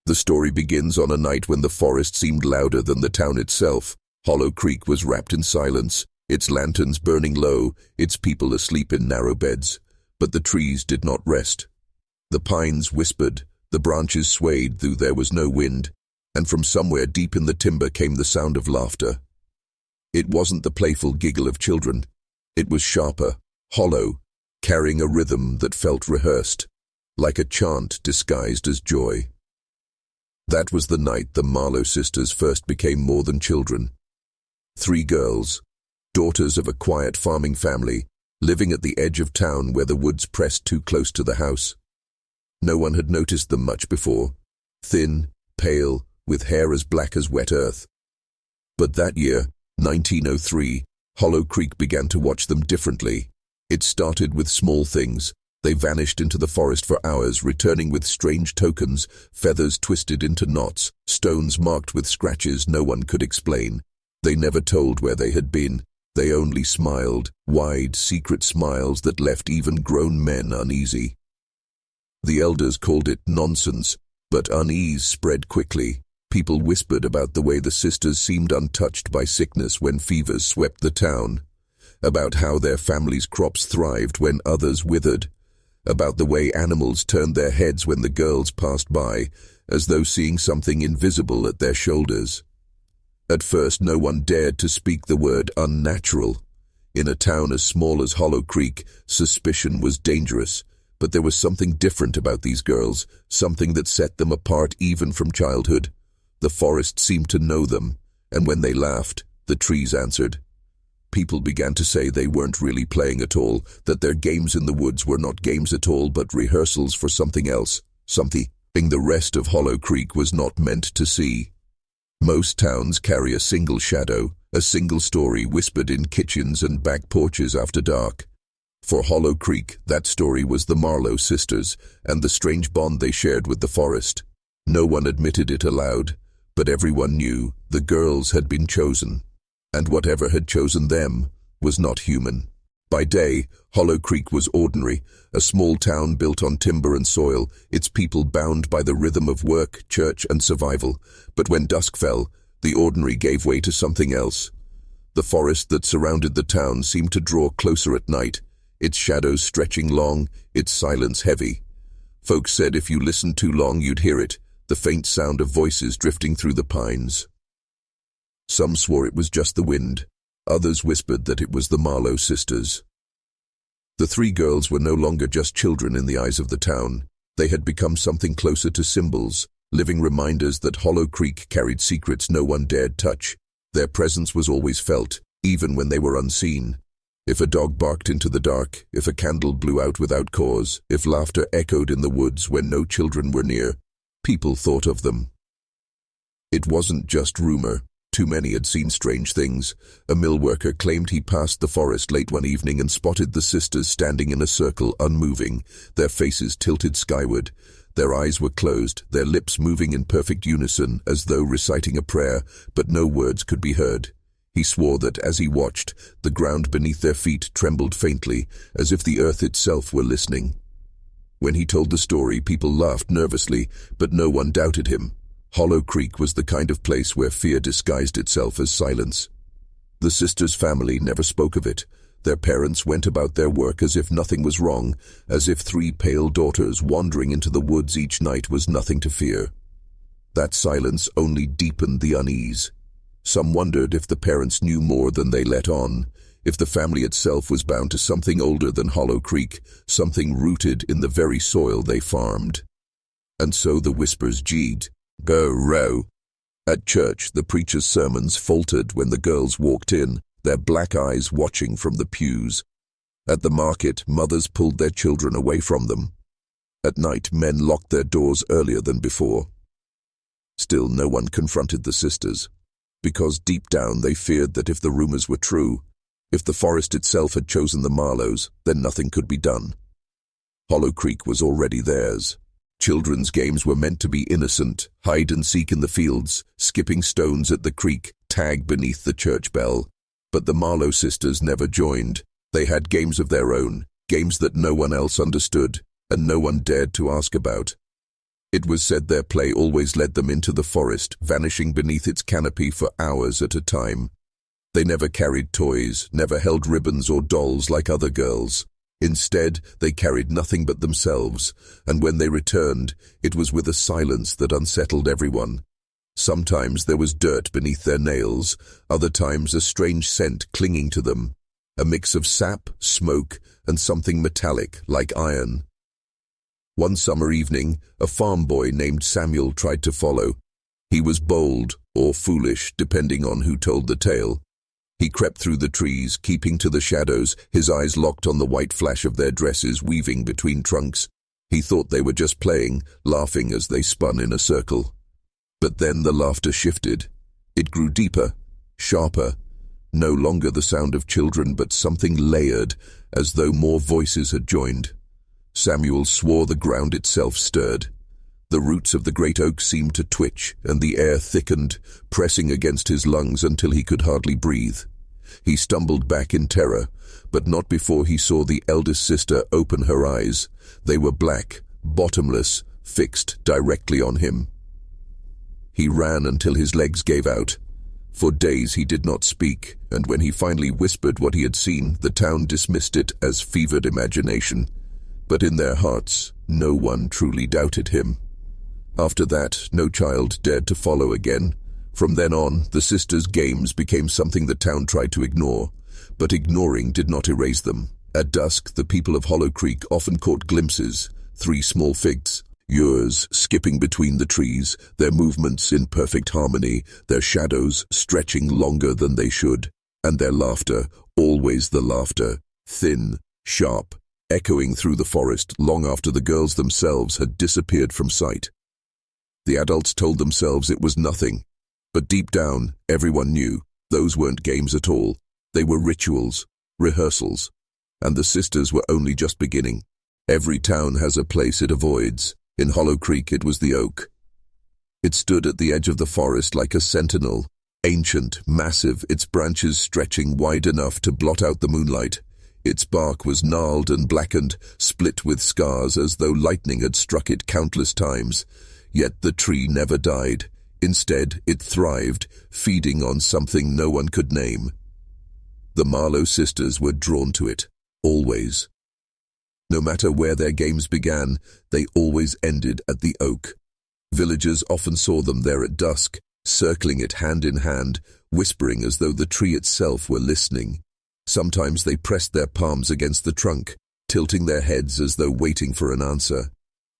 The story begins on a night when the forest seemed louder than the town itself. Hollow Creek was wrapped in silence, its lanterns burning low, its people asleep in narrow beds. But the trees did not rest. The pines whispered, the branches swayed though there was no wind, and from somewhere deep in the timber came the sound of laughter. It wasn't the playful giggle of children. It was sharper, hollow, carrying a rhythm that felt rehearsed, like a chant disguised as joy. That was the night the Marlowe sisters first became more than children. 3 girls, daughters of a quiet farming family, living at the edge of town where the woods pressed too close to the house. No one had noticed them much before, thin, pale, with hair as black as wet earth. But that year, 1903, Hollow Creek began to watch them differently. It started with small things. They vanished into the forest for hours, returning with strange tokens, feathers twisted into knots, stones marked with scratches no one could explain. They never told where they had been. They only smiled, wide, secret smiles that left even grown men uneasy. The elders called it nonsense, but unease spread quickly. People whispered about the way the sisters seemed untouched by sickness when fevers swept the town, about how their families' crops thrived when others withered, about the way animals turned their heads when the girls passed by, as though seeing something invisible at their shoulders. At first, no one dared to speak the word unnatural. In a town as small as Hollow Creek, suspicion was dangerous, but there was something different about these girls, something that set them apart even from childhood. The forest seemed to know them, and when they laughed, the trees answered. People began to say they weren't really playing at all, that their games in the woods were not games at all but rehearsals for something else, something the rest of Hollow Creek was not meant to see. Most towns carry a single shadow, a single story whispered in kitchens and back porches after dark. For Hollow Creek, that story was the Marlowe sisters and the strange bond they shared with the forest. No one admitted it aloud, but everyone knew the girls had been chosen, and whatever had chosen them was not human. By day, Hollow Creek was ordinary, a small town built on timber and soil, its people bound by the rhythm of work, church, and survival. But when dusk fell, the ordinary gave way to something else. The forest that surrounded the town seemed to draw closer at night, its shadows stretching long, its silence heavy. Folks said if you listened too long you'd hear it, the faint sound of voices drifting through the pines. Some swore it was just the wind. Others whispered that it was the Marlowe sisters. The 3 girls were no longer just children in the eyes of the town. They had become something closer to symbols, living reminders that Hollow Creek carried secrets no one dared touch. Their presence was always felt, even when they were unseen. If a dog barked into the dark, if a candle blew out without cause, if laughter echoed in the woods when no children were near, people thought of them. It wasn't just rumor. Too many had seen strange things. A mill worker claimed he passed the forest late one evening and spotted the sisters standing in a circle, unmoving, their faces tilted skyward. Their eyes were closed, their lips moving in perfect unison, as though reciting a prayer, but no words could be heard. He swore that as he watched, the ground beneath their feet trembled faintly, as if the earth itself were listening. When he told the story, people laughed nervously, but no one doubted him. Hollow Creek was the kind of place where fear disguised itself as silence. The sisters' family never spoke of it. Their parents went about their work as if nothing was wrong, as if 3 pale daughters wandering into the woods each night was nothing to fear. That silence only deepened the unease. Some wondered if the parents knew more than they let on, if the family itself was bound to something older than Hollow Creek, something rooted in the very soil they farmed. And so the whispers jeered. Go row. At church, the preacher's sermons faltered when the girls walked in, their black eyes watching from the pews. At the market, mothers pulled their children away from them. At night, men locked their doors earlier than before. Still, no one confronted the sisters, because deep down they feared that if the rumors were true, if the forest itself had chosen the Marlowes, then nothing could be done. Hollow Creek was already theirs. Children's games were meant to be innocent, hide and seek in the fields, skipping stones at the creek, tag beneath the church bell. But the Marlowe sisters never joined. They had games of their own, games that no one else understood, and no one dared to ask about. It was said their play always led them into the forest, vanishing beneath its canopy for hours at a time. They never carried toys, never held ribbons or dolls like other girls. Instead, they carried nothing but themselves, and when they returned, it was with a silence that unsettled everyone. Sometimes there was dirt beneath their nails, other times a strange scent clinging to them, a mix of sap, smoke, and something metallic like iron. One summer evening, a farm boy named Samuel tried to follow. He was bold or foolish, depending on who told the tale. He crept through the trees, keeping to the shadows, his eyes locked on the white flash of their dresses weaving between trunks. He thought they were just playing, laughing as they spun in a circle. But then the laughter shifted. It grew deeper, sharper, no longer the sound of children but something layered, as though more voices had joined. Samuel swore the ground itself stirred. The roots of the great oak seemed to twitch, and the air thickened, pressing against his lungs until he could hardly breathe. He stumbled back in terror, but not before he saw the eldest sister open her eyes. They were black, bottomless, fixed directly on him. He ran until his legs gave out. For days he did not speak, and when he finally whispered what he had seen, the town dismissed it as fevered imagination. But in their hearts, no one truly doubted him. After that, no child dared to follow again. From then on, the sisters' games became something the town tried to ignore, but ignoring did not erase them. At dusk, the people of Hollow Creek often caught glimpses, 3 small figures, skipping between the trees, their movements in perfect harmony, their shadows stretching longer than they should, and their laughter, always the laughter, thin, sharp, echoing through the forest long after the girls themselves had disappeared from sight. The adults told themselves it was nothing, but deep down, everyone knew those weren't games at all. They were rituals, rehearsals, and the sisters were only just beginning. Every town has a place it avoids. In Hollow Creek, it was the oak. It stood at the edge of the forest like a sentinel, ancient, massive, its branches stretching wide enough to blot out the moonlight. Its bark was gnarled and blackened, split with scars as though lightning had struck it countless times. Yet the tree never died. Instead, it thrived, feeding on something no one could name. The Marlowe sisters were drawn to it, always. No matter where their games began, they always ended at the oak. Villagers often saw them there at dusk, circling it hand in hand, whispering as though the tree itself were listening. Sometimes they pressed their palms against the trunk, tilting their heads as though waiting for an answer.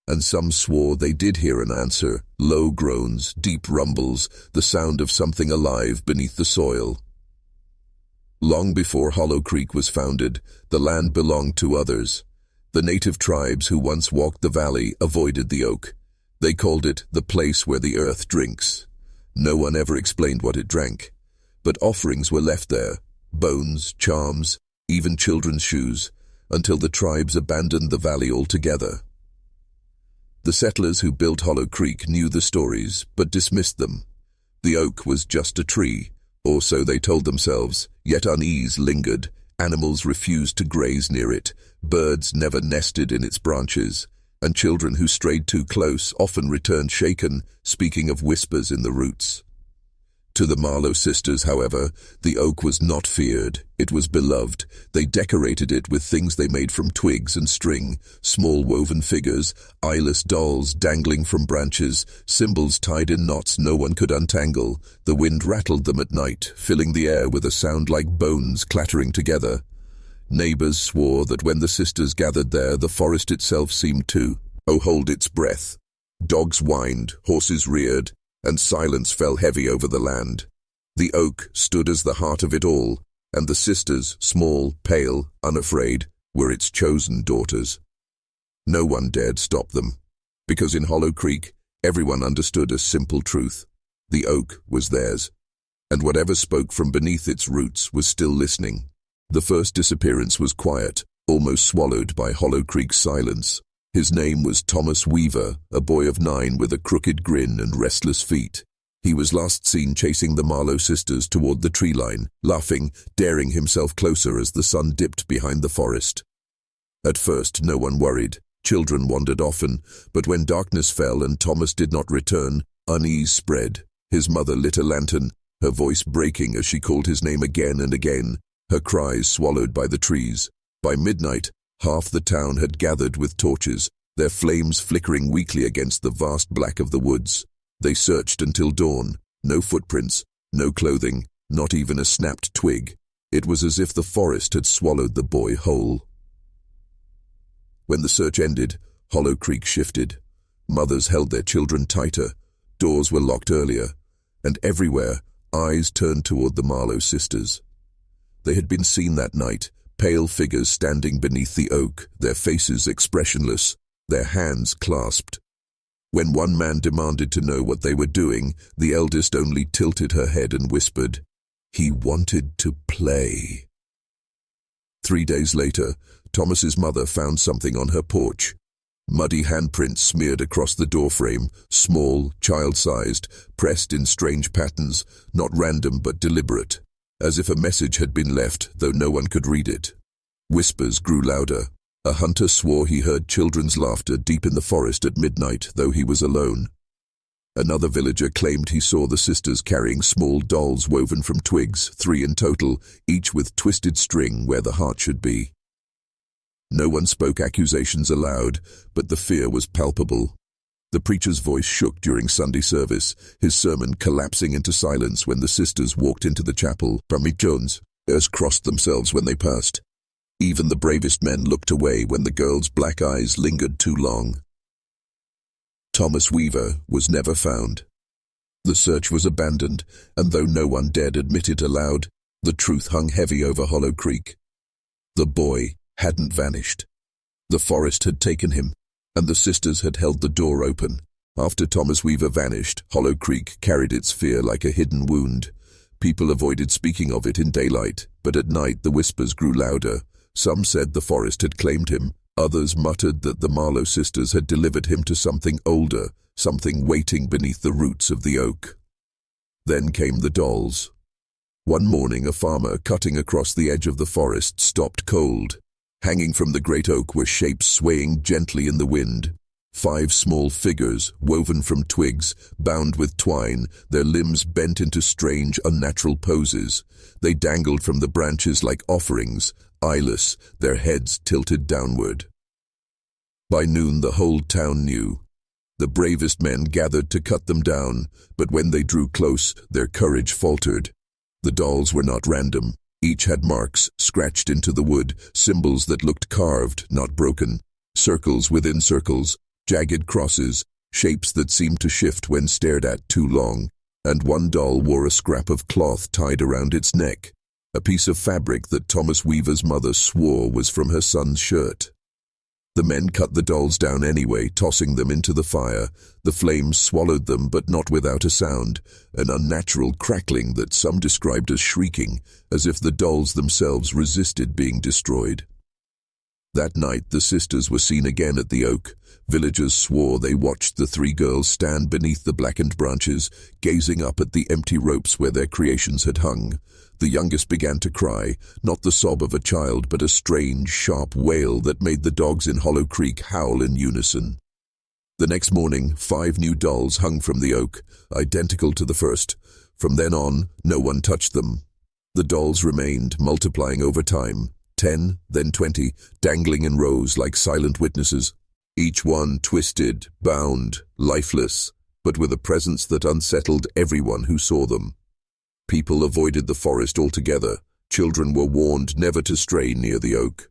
And some swore they did hear an answer, low groans, deep rumbles, the sound of something alive beneath the soil. Long before Hollow Creek was founded, the land belonged to others. The native tribes who once walked the valley avoided the oak. They called it the place where the earth drinks. No one ever explained what it drank. But offerings were left there, bones, charms, even children's shoes, until the tribes abandoned the valley altogether. The settlers who built Hollow Creek knew the stories, but dismissed them. The oak was just a tree, or so they told themselves, yet unease lingered. Animals refused to graze near it, birds never nested in its branches, and children who strayed too close often returned shaken, speaking of whispers in the roots. To the Marlowe sisters, however, the oak was not feared, it was beloved. They decorated it with things they made from twigs and string, small woven figures, eyeless dolls dangling from branches, symbols tied in knots no one could untangle. The wind rattled them at night, filling the air with a sound like bones clattering together. Neighbors swore that when the sisters gathered there, the forest itself seemed to hold its breath. Dogs whined, horses reared, and silence fell heavy over the land. The oak stood as the heart of it all, and the sisters, small, pale, unafraid, were its chosen daughters. No one dared stop them, because in Hollow Creek, everyone understood a simple truth. The oak was theirs, and whatever spoke from beneath its roots was still listening. The first disappearance was quiet, almost swallowed by Hollow Creek's silence. His name was Thomas Weaver, a boy of 9 with a crooked grin and restless feet. He was last seen chasing the Marlowe sisters toward the tree line, laughing, daring himself closer as the sun dipped behind the forest. At first, no one worried. Children wandered often, but when darkness fell and Thomas did not return, unease spread. His mother lit a lantern, her voice breaking as she called his name again and again, her cries swallowed by the trees. By midnight, half the town had gathered with torches, their flames flickering weakly against the vast black of the woods. They searched until dawn. No footprints, no clothing, not even a snapped twig. It was as if the forest had swallowed the boy whole. When the search ended, Hollow Creek shifted. Mothers held their children tighter, doors were locked earlier, and everywhere, eyes turned toward the Marlowe sisters. They had been seen that night, pale figures standing beneath the oak, their faces expressionless, their hands clasped. When one man demanded to know what they were doing, the eldest only tilted her head and whispered, "He wanted to play." 3 days later, Thomas's mother found something on her porch. Muddy handprints smeared across the doorframe, small, child-sized, pressed in strange patterns, not random but deliberate, as if a message had been left, though no one could read it. Whispers grew louder. A hunter swore he heard children's laughter deep in the forest at midnight, though he was alone. Another villager claimed he saw the sisters carrying small dolls woven from twigs, 3 in total, each with twisted string where the heart should be. No one spoke accusations aloud, but the fear was palpable. The preacher's voice shook during Sunday service, his sermon collapsing into silence when the sisters walked into the chapel. Jones crossed themselves when they passed. Even the bravest men looked away when the girl's black eyes lingered too long. Thomas Weaver was never found. The search was abandoned, and though no one dared admit it aloud, the truth hung heavy over Hollow Creek. The boy hadn't vanished. The forest had taken him, and the sisters had held the door open. After Thomas Weaver vanished, Hollow Creek carried its fear like a hidden wound. People avoided speaking of it in daylight, but at night the whispers grew louder. Some said the forest had claimed him. Others muttered that the Marlowe sisters had delivered him to something older, something waiting beneath the roots of the oak. Then came the dolls. One morning a farmer cutting across the edge of the forest stopped cold. Hanging from the great oak were shapes swaying gently in the wind. 5 small figures, woven from twigs, bound with twine, their limbs bent into strange, unnatural poses. They dangled from the branches like offerings, eyeless, their heads tilted downward. By noon the whole town knew. The bravest men gathered to cut them down, but when they drew close, their courage faltered. The dolls were not random. Each had marks, scratched into the wood, symbols that looked carved, not broken. Circles within circles, jagged crosses, shapes that seemed to shift when stared at too long. And one doll wore a scrap of cloth tied around its neck, a piece of fabric that Thomas Weaver's mother swore was from her son's shirt. The men cut the dolls down anyway, tossing them into the fire. The flames swallowed them, but not without a sound, an unnatural crackling that some described as shrieking, as if the dolls themselves resisted being destroyed. That night the sisters were seen again at the oak. Villagers swore they watched the 3 girls stand beneath the blackened branches, gazing up at the empty ropes where their creations had hung. The youngest began to cry, not the sob of a child, but a strange, sharp wail that made the dogs in Hollow Creek howl in unison. The next morning, 5 new dolls hung from the oak, identical to the first. From then on, no one touched them. The dolls remained, multiplying over time, 10, then 20, dangling in rows like silent witnesses. Each one twisted, bound, lifeless, but with a presence that unsettled everyone who saw them. People avoided the forest altogether. Children were warned never to stray near the oak.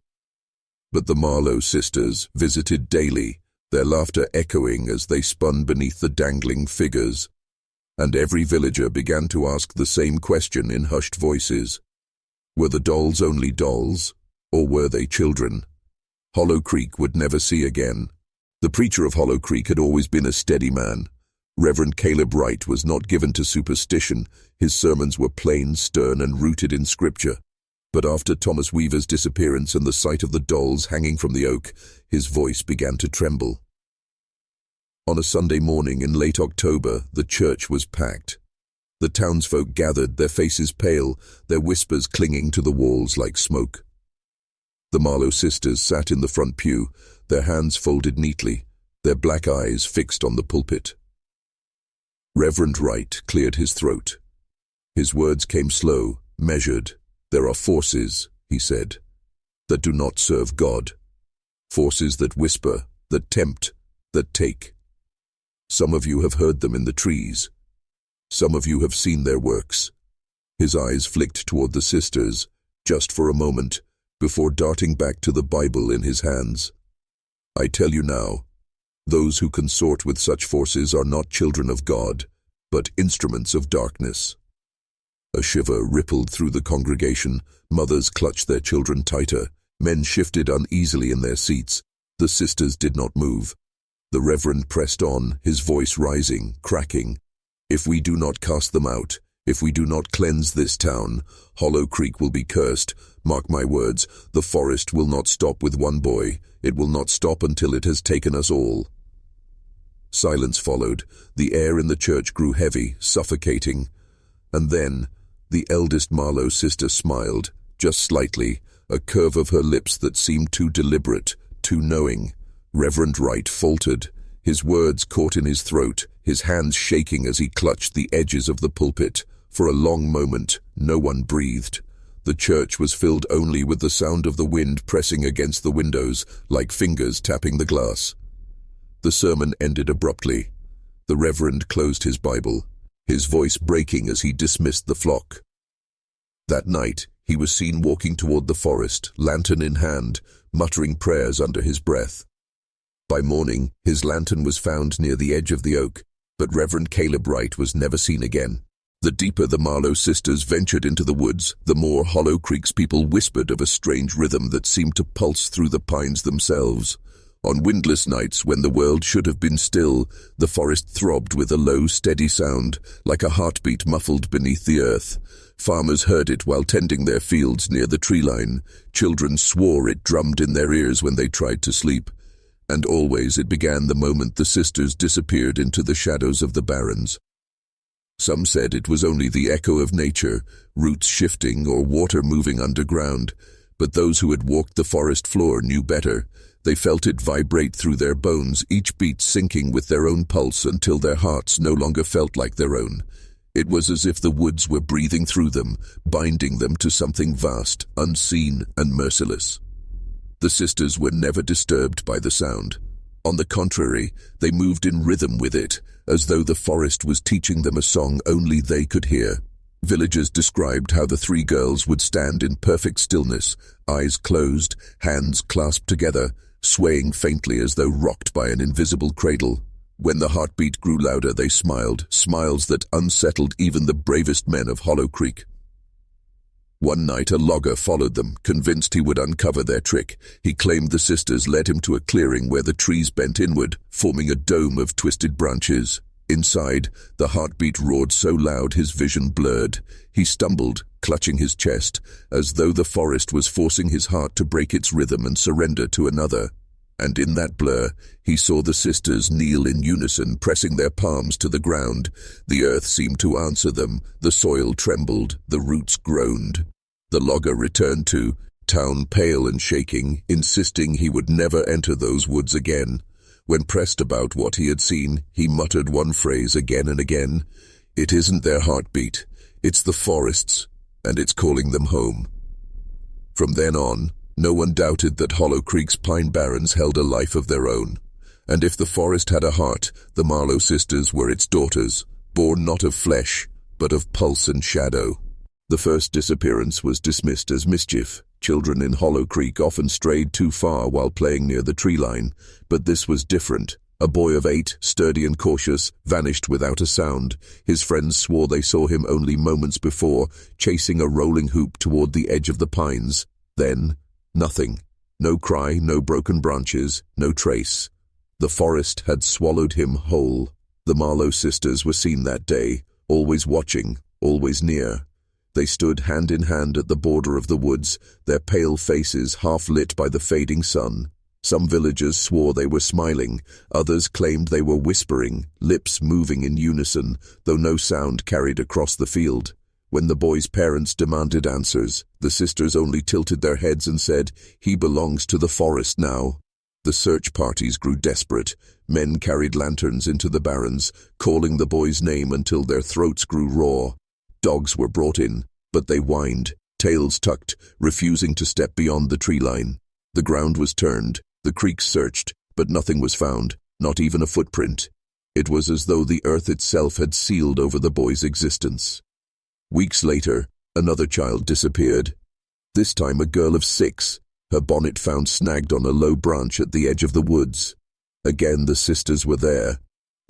But the Marlowe sisters visited daily, their laughter echoing as they spun beneath the dangling figures. And every villager began to ask the same question in hushed voices. Were the dolls only dolls, or were they children? Hollow Creek would never see again. The preacher of Hollow Creek had always been a steady man. Reverend Caleb Wright was not given to superstition. His sermons were plain, stern, and rooted in Scripture. But after Thomas Weaver's disappearance and the sight of the dolls hanging from the oak, his voice began to tremble. On a Sunday morning in late October, the church was packed. The townsfolk gathered, their faces pale, their whispers clinging to the walls like smoke. The Marlowe sisters sat in the front pew, their hands folded neatly, their black eyes fixed on the pulpit. Reverend Wright cleared his throat. His words came slow, measured. "There are forces," he said, "that do not serve God. Forces that whisper, that tempt, that take. Some of you have heard them in the trees. Some of you have seen their works." His eyes flicked toward the sisters, just for a moment, before darting back to the Bible in his hands. "I tell you now, those who consort with such forces are not children of God, but instruments of darkness." A shiver rippled through the congregation. Mothers clutched their children tighter. Men shifted uneasily in their seats. The sisters did not move. The Reverend pressed on, his voice rising, cracking. "If we do not cast them out, if we do not cleanse this town, Hollow Creek will be cursed. Mark my words, the forest will not stop with one boy. It will not stop until it has taken us all." Silence followed. The air in the church grew heavy, suffocating. And then, the eldest Marlowe sister smiled, just slightly, a curve of her lips that seemed too deliberate, too knowing. Reverend Wright faltered, his words caught in his throat, his hands shaking as he clutched the edges of the pulpit. For a long moment, no one breathed. The church was filled only with the sound of the wind pressing against the windows, like fingers tapping the glass. The sermon ended abruptly. The Reverend closed his Bible, his voice breaking as he dismissed the flock. That night, he was seen walking toward the forest, lantern in hand, muttering prayers under his breath. By morning, his lantern was found near the edge of the oak, but Reverend Caleb Wright was never seen again. The deeper the Marlowe sisters ventured into the woods, the more Hollow Creek's people whispered of a strange rhythm that seemed to pulse through the pines themselves. On windless nights, when the world should have been still, the forest throbbed with a low, steady sound, like a heartbeat muffled beneath the earth. Farmers heard it while tending their fields near the tree line. Children swore it drummed in their ears when they tried to sleep. And always it began the moment the sisters disappeared into the shadows of the barrens. Some said it was only the echo of nature, roots shifting or water moving underground, but those who had walked the forest floor knew better. They felt it vibrate through their bones, each beat syncing with their own pulse until their hearts no longer felt like their own. It was as if the woods were breathing through them, binding them to something vast, unseen, and merciless. The sisters were never disturbed by the sound. On the contrary, they moved in rhythm with it, as though the forest was teaching them a song only they could hear. Villagers described how the three girls would stand in perfect stillness, eyes closed, hands clasped together, swaying faintly as though rocked by an invisible cradle. When the heartbeat grew louder, they smiled, smiles that unsettled even the bravest men of Hollow Creek. One night, a logger followed them, convinced he would uncover their trick. He claimed the sisters led him to a clearing where the trees bent inward, forming a dome of twisted branches. Inside, the heartbeat roared so loud his vision blurred. He stumbled, clutching his chest, as though the forest was forcing his heart to break its rhythm and surrender to another. And in that blur, he saw the sisters kneel in unison, pressing their palms to the ground. The earth seemed to answer them, the soil trembled, the roots groaned. The logger returned to town pale and shaking, insisting he would never enter those woods again. When pressed about what he had seen, he muttered one phrase again and again. "It isn't their heartbeat, it's the forest's, and it's calling them home." From then on, no one doubted that Hollow Creek's pine barrens held a life of their own. And if the forest had a heart, the Marlowe sisters were its daughters, born not of flesh, but of pulse and shadow. The first disappearance was dismissed as mischief. Children in Hollow Creek often strayed too far while playing near the tree line, but this was different. A boy of 8, sturdy and cautious, vanished without a sound. His friends swore they saw him only moments before, chasing a rolling hoop toward the edge of the pines. Then, nothing. No cry, no broken branches, no trace. The forest had swallowed him whole. The Marlowe sisters were seen that day, always watching, always near. They stood hand in hand at the border of the woods, their pale faces half lit by the fading sun. Some villagers swore they were smiling, others claimed they were whispering, lips moving in unison, though no sound carried across the field. When the boy's parents demanded answers, the sisters only tilted their heads and said, "He belongs to the forest now." The search parties grew desperate. Men carried lanterns into the barrens, calling the boy's name until their throats grew raw. Dogs were brought in, but they whined, tails tucked, refusing to step beyond the tree line. The ground was turned, the creek searched, but nothing was found, not even a footprint. It was as though the earth itself had sealed over the boy's existence. Weeks later, another child disappeared. This time a girl of 6, her bonnet found snagged on a low branch at the edge of the woods. Again the sisters were there.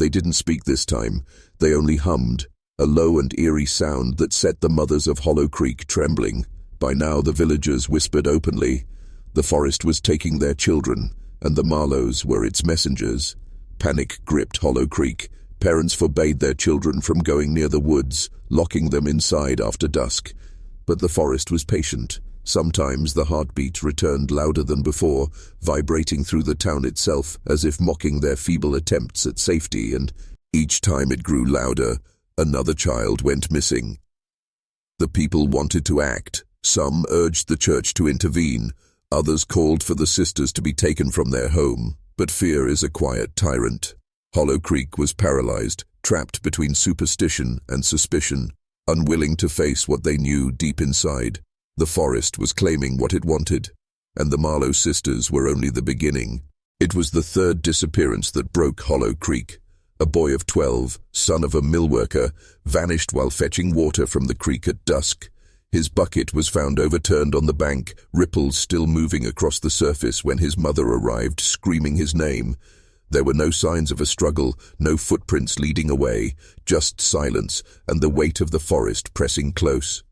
They didn't speak this time, they only hummed, a low and eerie sound that set the mothers of Hollow Creek trembling. By now the villagers whispered openly. The forest was taking their children, and the Marlowes were its messengers. Panic gripped Hollow Creek. Parents forbade their children from going near the woods, locking them inside after dusk. But the forest was patient. Sometimes the heartbeat returned louder than before, vibrating through the town itself as if mocking their feeble attempts at safety, and each time it grew louder, another child went missing. The people wanted to act. Some urged the church to intervene. Others called for the sisters to be taken from their home. But fear is a quiet tyrant. Hollow Creek was paralyzed, trapped between superstition and suspicion, unwilling to face what they knew deep inside. The forest was claiming what it wanted, and the Marlowe sisters were only the beginning. It was the third disappearance that broke Hollow Creek. A boy of 12, son of a mill worker, vanished while fetching water from the creek at dusk. His bucket was found overturned on the bank, ripples still moving across the surface when his mother arrived, screaming his name. There were no signs of a struggle, no footprints leading away, just silence and the weight of the forest pressing close.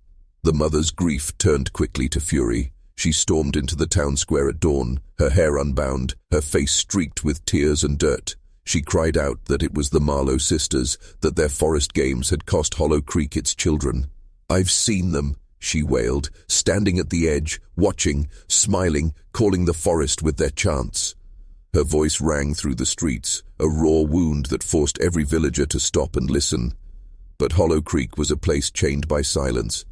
The mother's grief turned quickly to fury. She stormed into the town square at dawn, her hair unbound, her face streaked with tears and dirt. She cried out that it was the Marlowe sisters, that their forest games had cost Hollow Creek its children. "I've seen them," she wailed, standing at the edge, watching, smiling, calling the forest with their chants. Her voice rang through the streets, a raw wound that forced every villager to stop and listen. But Hollow Creek was a place chained by silence.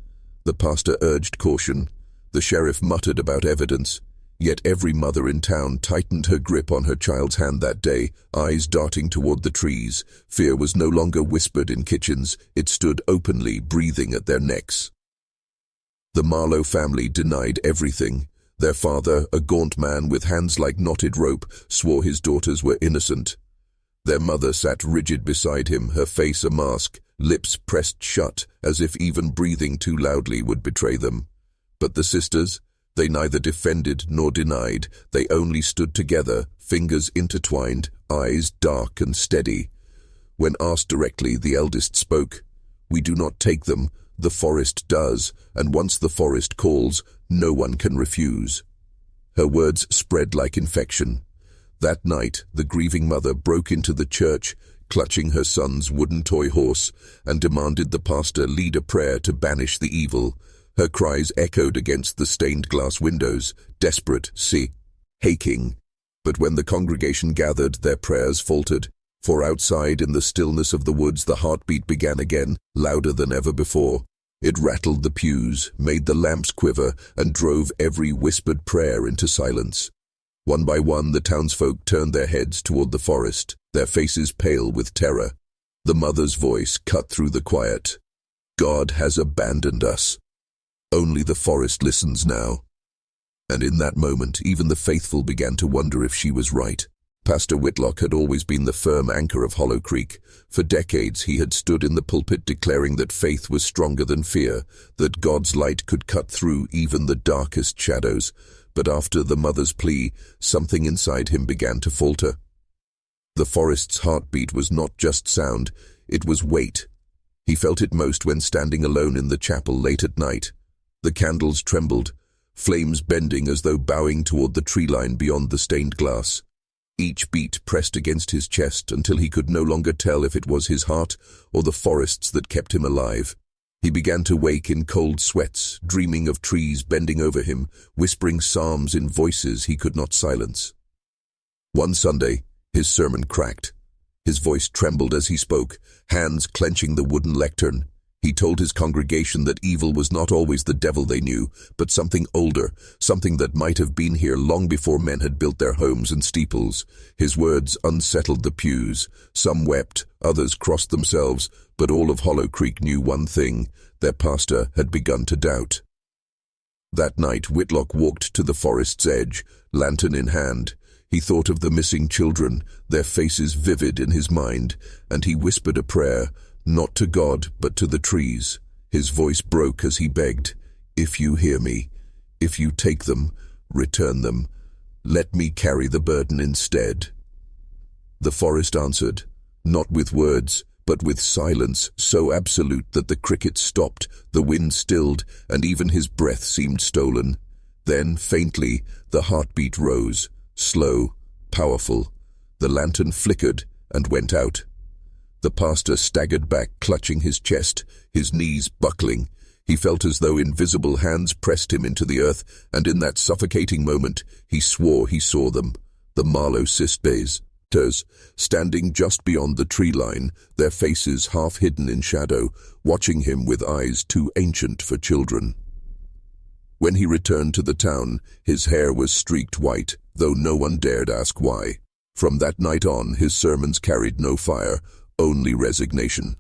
The pastor urged caution. The sheriff muttered about evidence. Yet every mother in town tightened her grip on her child's hand that day, eyes darting toward the trees. Fear was no longer whispered in kitchens, it stood openly, breathing at their necks. The Marlowe family denied everything. Their father, a gaunt man with hands like knotted rope, swore his daughters were innocent. Their mother sat rigid beside him, her face a mask, lips pressed shut, as if even breathing too loudly would betray them. But the sisters, they neither defended nor denied. They only stood together, fingers intertwined, eyes dark and steady. When asked directly, the eldest spoke. "We do not take them. The forest does, and once the forest calls, no one can refuse." Her words spread like infection. That night, the grieving mother broke into the church, clutching her son's wooden toy horse, and demanded the pastor lead a prayer to banish the evil. Her cries echoed against the stained glass windows, desperate, aching. But when the congregation gathered, their prayers faltered. For outside, in the stillness of the woods, the heartbeat began again, louder than ever before. It rattled the pews, made the lamps quiver, and drove every whispered prayer into silence. One by one, the townsfolk turned their heads toward the forest, their faces pale with terror. The mother's voice cut through the quiet. "God has abandoned us. Only the forest listens now." And in that moment, even the faithful began to wonder if she was right. Pastor Whitlock had always been the firm anchor of Hollow Creek. For decades he had stood in the pulpit declaring that faith was stronger than fear, that God's light could cut through even the darkest shadows. But after the mother's plea, something inside him began to falter. The forest's heartbeat was not just sound, it was weight. He felt it most when standing alone in the chapel late at night. The candles trembled, flames bending as though bowing toward the tree line beyond the stained glass. Each beat pressed against his chest until he could no longer tell if it was his heart or the forests that kept him alive. He began to wake in cold sweats, dreaming of trees bending over him, whispering psalms in voices he could not silence. One Sunday, his sermon cracked. His voice trembled as he spoke, hands clenching the wooden lectern. He told his congregation that evil was not always the devil they knew, but something older, something that might have been here long before men had built their homes and steeples. His words unsettled the pews. Some wept, others crossed themselves, but all of Hollow Creek knew one thing: their pastor had begun to doubt. That night, Whitlock walked to the forest's edge, lantern in hand. He thought of the missing children, their faces vivid in his mind, and he whispered a prayer, not to God, but to the trees. His voice broke as he begged, "If you hear me, if you take them, return them. Let me carry the burden instead." The forest answered, not with words, but with silence so absolute that the crickets stopped, the wind stilled, and even his breath seemed stolen. Then, faintly, the heartbeat rose, slow, powerful. The lantern flickered and went out. The pastor staggered back, clutching his chest, his knees buckling. He felt as though invisible hands pressed him into the earth, and in that suffocating moment, he swore he saw them, the Marlowe Sisters, standing just beyond the tree line, their faces half hidden in shadow, watching him with eyes too ancient for children. When he returned to the town, his hair was streaked white, though no one dared ask why. From that night on, his sermons carried no fire, only resignation.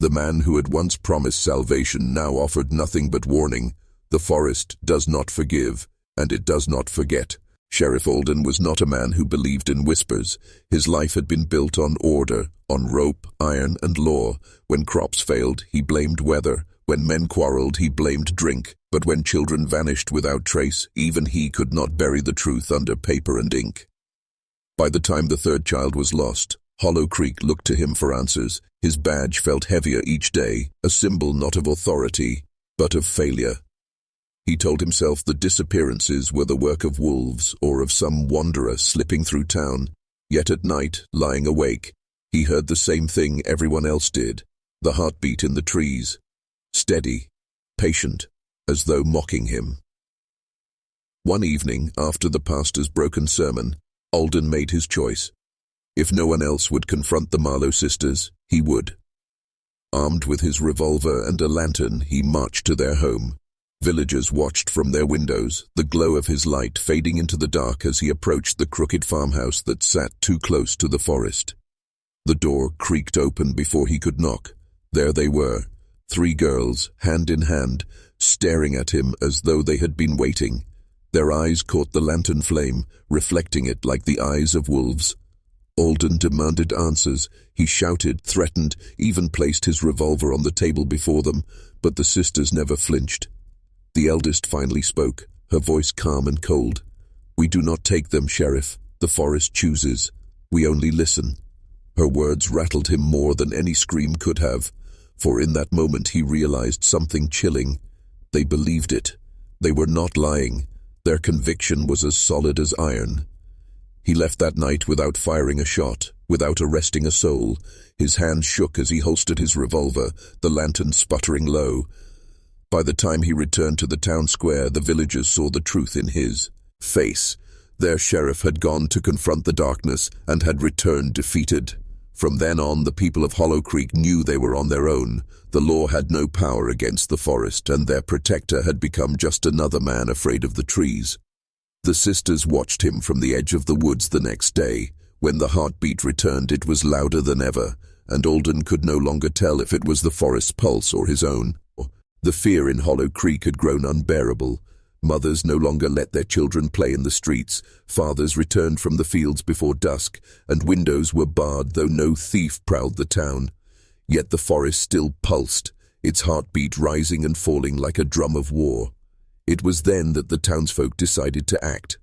The man who had once promised salvation now offered nothing but warning. The forest does not forgive, and it does not forget. Sheriff Alden was not a man who believed in whispers. His life had been built on order, on rope, iron, and law. When crops failed, he blamed weather. When men quarreled, he blamed drink. But when children vanished without trace, even he could not bury the truth under paper and ink. By the time the third child was lost, Hollow Creek looked to him for answers. His badge felt heavier each day, a symbol not of authority, but of failure. He told himself the disappearances were the work of wolves or of some wanderer slipping through town. Yet at night, lying awake, he heard the same thing everyone else did, the heartbeat in the trees, steady, patient, as though mocking him. One evening, after the pastor's broken sermon, Alden made his choice. If no one else would confront the Marlowe sisters, he would. Armed with his revolver and a lantern, he marched to their home. Villagers watched from their windows, the glow of his light fading into the dark as he approached the crooked farmhouse that sat too close to the forest. The door creaked open before he could knock. There they were, 3 girls, hand in hand, staring at him as though they had been waiting. Their eyes caught the lantern flame, reflecting it like the eyes of wolves. Alden demanded answers. He shouted, threatened, even placed his revolver on the table before them, but the sisters never flinched. The eldest finally spoke, her voice calm and cold. "We do not take them, Sheriff. The forest chooses. We only listen." Her words rattled him more than any scream could have, for in that moment he realized something chilling. They believed it. They were not lying. Their conviction was as solid as iron. He left that night without firing a shot, without arresting a soul. His hands shook as he holstered his revolver, the lantern sputtering low. By the time he returned to the town square, the villagers saw the truth in his face. Their sheriff had gone to confront the darkness and had returned defeated. From then on, the people of Hollow Creek knew they were on their own. The law had no power against the forest, and their protector had become just another man afraid of the trees. The sisters watched him from the edge of the woods the next day. When the heartbeat returned, it was louder than ever, and Alden could no longer tell if it was the forest's pulse or his own. The fear in Hollow Creek had grown unbearable. Mothers no longer let their children play in the streets, fathers returned from the fields before dusk, and windows were barred though no thief prowled the town. Yet the forest still pulsed, its heartbeat rising and falling like a drum of war. It was then that the townsfolk decided to act.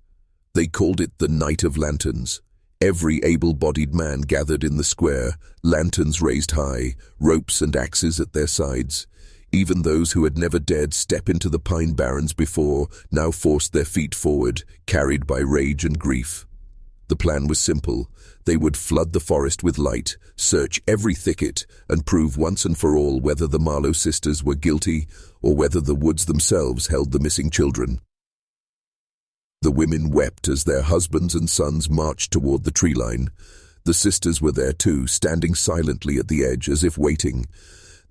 They called it the Night of Lanterns. Every able-bodied man gathered in the square, lanterns raised high, ropes and axes at their sides. Even those who had never dared step into the pine barrens before now forced their feet forward, carried by rage and grief. The plan was simple. They would flood the forest with light, search every thicket, and prove once and for all whether the Marlowe sisters were guilty or whether the woods themselves held the missing children. The women wept as their husbands and sons marched toward the tree line. The sisters were there too, standing silently at the edge as if waiting.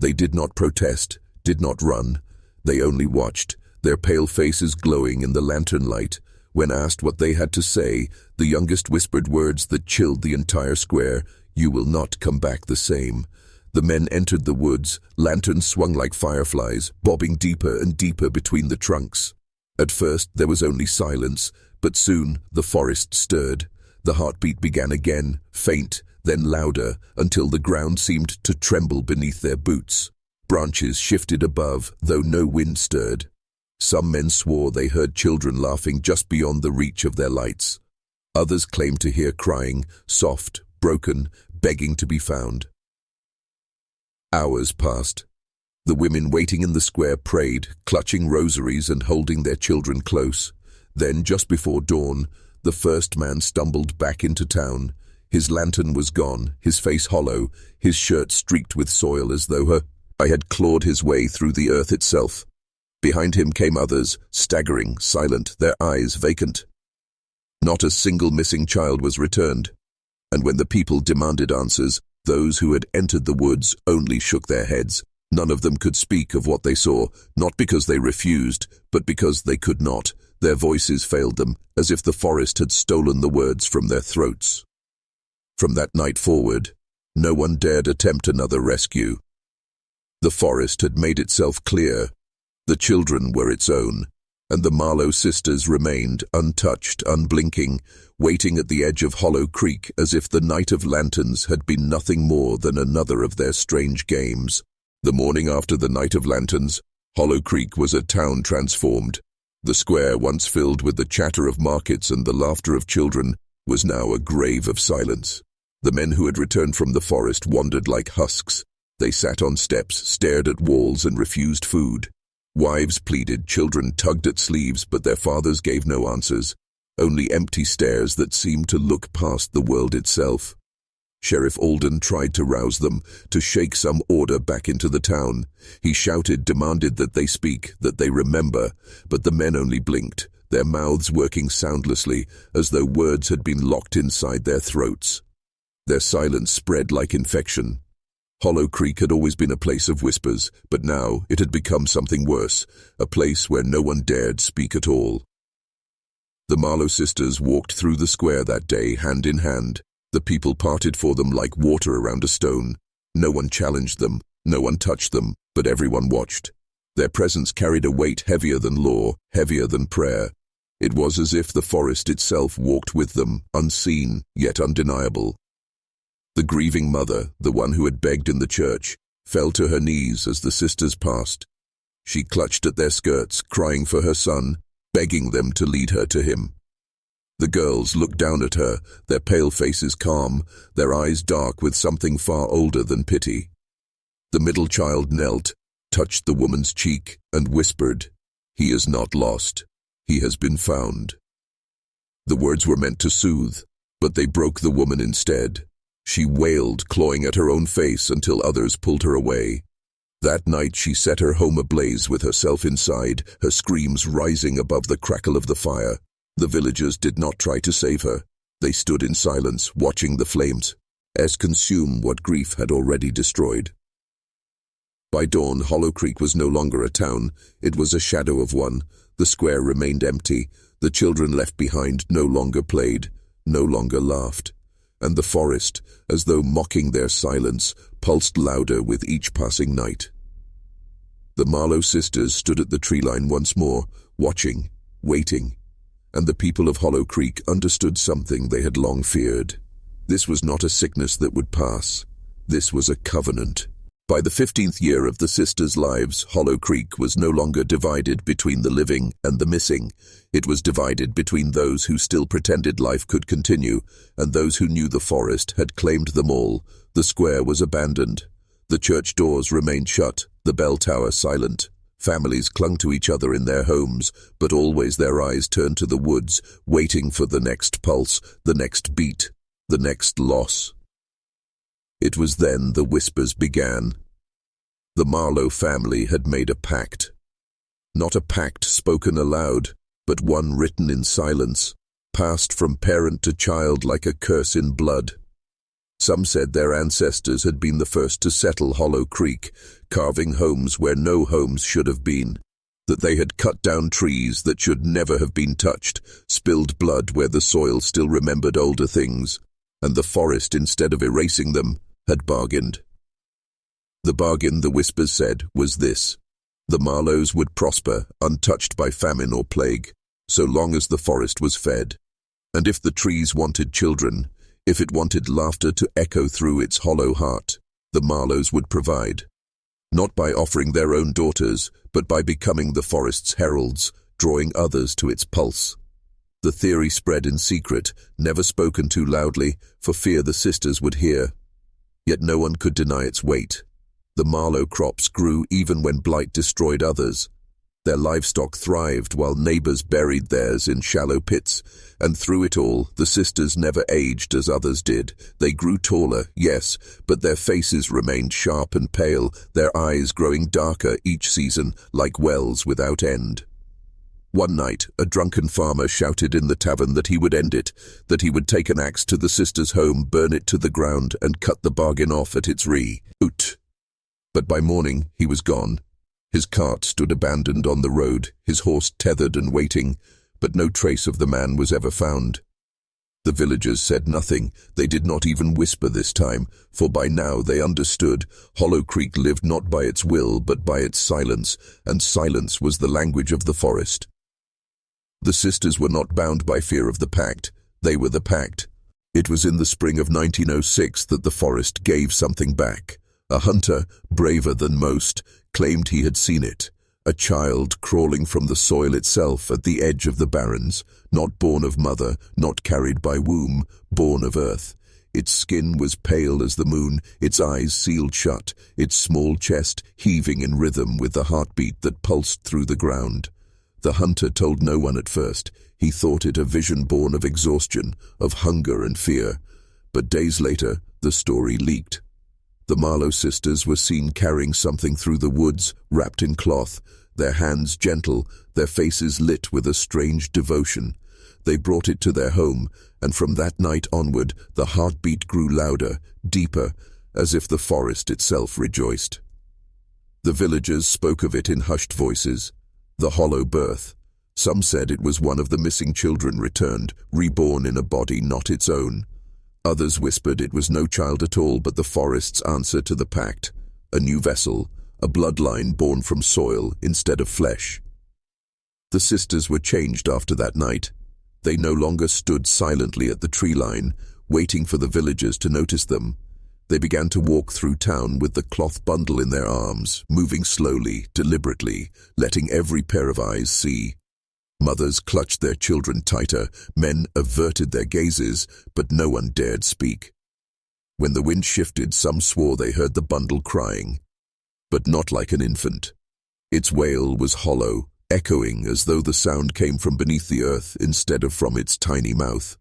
They did not protest, did not run. They only watched, their pale faces glowing in the lantern light. When asked what they had to say, the youngest whispered words that chilled the entire square: "You will not come back the same." The men entered the woods, lanterns swung like fireflies, bobbing deeper and deeper between the trunks. At first there was only silence, but soon the forest stirred. The heartbeat began again, faint, then louder, until the ground seemed to tremble beneath their boots. Branches shifted above, though no wind stirred. Some men swore they heard children laughing just beyond the reach of their lights. Others claimed to hear crying, soft, broken, begging to be found. Hours passed. The women waiting in the square prayed, clutching rosaries and holding their children close. Then, just before dawn, the first man stumbled back into town. His lantern was gone, his face hollow, his shirt streaked with soil as though her eye had clawed his way through the earth itself. Behind him came others, staggering, silent, their eyes vacant. Not a single missing child was returned, and when the people demanded answers, those who had entered the woods only shook their heads. None of them could speak of what they saw, not because they refused, but because they could not. Their voices failed them, as if the forest had stolen the words from their throats. From that night forward, no one dared attempt another rescue. The forest had made itself clear. The children were its own, and the Marlowe sisters remained untouched, unblinking, waiting at the edge of Hollow Creek as if the Night of Lanterns had been nothing more than another of their strange games. The morning after the Night of Lanterns, Hollow Creek was a town transformed. The square, once filled with the chatter of markets and the laughter of children, was now a grave of silence. The men who had returned from the forest wandered like husks. They sat on steps, stared at walls, and refused food. Wives pleaded, children tugged at sleeves, but their fathers gave no answers, only empty stares that seemed to look past the world itself. Sheriff Alden tried to rouse them, to shake some order back into the town. He shouted, demanded that they speak, that they remember, but the men only blinked, their mouths working soundlessly, as though words had been locked inside their throats. Their silence spread like infection. Hollow Creek had always been a place of whispers, but now it had become something worse, a place where no one dared speak at all. The Marlowe sisters walked through the square that day, hand in hand. The people parted for them like water around a stone. No one challenged them, no one touched them, but everyone watched. Their presence carried a weight heavier than law, heavier than prayer. It was as if the forest itself walked with them, unseen, yet undeniable. The grieving mother, the one who had begged in the church, fell to her knees as the sisters passed. She clutched at their skirts, crying for her son, begging them to lead her to him. The girls looked down at her, their pale faces calm, their eyes dark with something far older than pity. The middle child knelt, touched the woman's cheek, and whispered, "He is not lost. He has been found." The words were meant to soothe, but they broke the woman instead. She wailed, clawing at her own face until others pulled her away. That night she set her home ablaze with herself inside, her screams rising above the crackle of the fire. The villagers did not try to save her. They stood in silence, watching the flames consume what grief had already destroyed. By dawn, Hollow Creek was no longer a town. It was a shadow of one. The square remained empty. The children left behind no longer played, no longer laughed. And the forest, as though mocking their silence, pulsed louder with each passing night. The Marlowe sisters stood at the tree line once more, watching, waiting, and the people of Hollow Creek understood something they had long feared. This was not a sickness that would pass. This was a covenant. By the 15th year of the sisters' lives, Hollow Creek was no longer divided between the living and the missing. It was divided between those who still pretended life could continue and those who knew the forest had claimed them all. The square was abandoned. The church doors remained shut, the bell tower silent. Families clung to each other in their homes, but always their eyes turned to the woods, waiting for the next pulse, the next beat, the next loss. It was then the whispers began. The Marlowe family had made a pact. Not a pact spoken aloud, but one written in silence, passed from parent to child like a curse in blood. Some said their ancestors had been the first to settle Hollow Creek, carving homes where no homes should have been. That they had cut down trees that should never have been touched, spilled blood where the soil still remembered older things, and the forest, instead of erasing them, had bargained. The bargain, the whispers said, was this: the Marlowes would prosper, untouched by famine or plague, so long as the forest was fed. And if the trees wanted children, if it wanted laughter to echo through its hollow heart, the Marlowes would provide. Not by offering their own daughters, but by becoming the forest's heralds, drawing others to its pulse. The theory spread in secret, never spoken too loudly, for fear the sisters would hear. Yet no one could deny its weight. The Marlowe crops grew even when blight destroyed others. Their livestock thrived while neighbors buried theirs in shallow pits, and through it all, the sisters never aged as others did. They grew taller, yes, but their faces remained sharp and pale, their eyes growing darker each season, like wells without end. One night, a drunken farmer shouted in the tavern that he would end it, that he would take an axe to the sisters' home, burn it to the ground, and cut the bargain off at its root. But by morning, he was gone. His cart stood abandoned on the road, his horse tethered and waiting, but no trace of the man was ever found. The villagers said nothing. They did not even whisper this time, for by now they understood Hollow Creek lived not by its will but by its silence, and silence was the language of the forest. The sisters were not bound by fear of the pact. They were the pact. It was in the spring of 1906 that the forest gave something back. A hunter, braver than most, claimed he had seen it. A child crawling from the soil itself at the edge of the barrens, not born of mother, not carried by womb, born of earth. Its skin was pale as the moon, its eyes sealed shut, its small chest heaving in rhythm with the heartbeat that pulsed through the ground. The hunter told no one at first. He thought it a vision born of exhaustion, of hunger and fear. But days later, the story leaked. The Marlowe sisters were seen carrying something through the woods, wrapped in cloth, their hands gentle, their faces lit with a strange devotion. They brought it to their home, and from that night onward, the heartbeat grew louder, deeper, as if the forest itself rejoiced. The villagers spoke of it in hushed voices. The hollow birth. Some said it was one of the missing children returned, reborn in a body not its own. Others whispered it was no child at all but the forest's answer to the pact, a new vessel, a bloodline born from soil instead of flesh. The sisters were changed after that night. They no longer stood silently at the tree line, waiting for the villagers to notice them. They began to walk through town with the cloth bundle in their arms, moving slowly, deliberately, letting every pair of eyes see. Mothers clutched their children tighter, men averted their gazes, but no one dared speak. When the wind shifted, some swore they heard the bundle crying, but not like an infant. Its wail was hollow, echoing as though the sound came from beneath the earth instead of from its tiny mouth.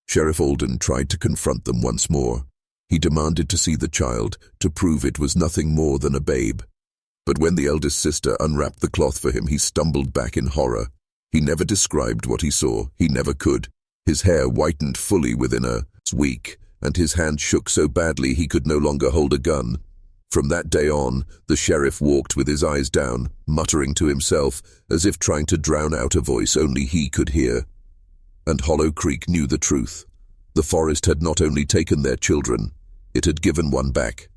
Sheriff Alden tried to confront them once more. He demanded to see the child, to prove it was nothing more than a babe. But when the eldest sister unwrapped the cloth for him, he stumbled back in horror. He never described what he saw. He never could. His hair whitened fully within a week, and his hand shook so badly he could no longer hold a gun. From that day on, the sheriff walked with his eyes down, muttering to himself, as if trying to drown out a voice only he could hear. And Hollow Creek knew the truth. The forest had not only taken their children, it had given one back.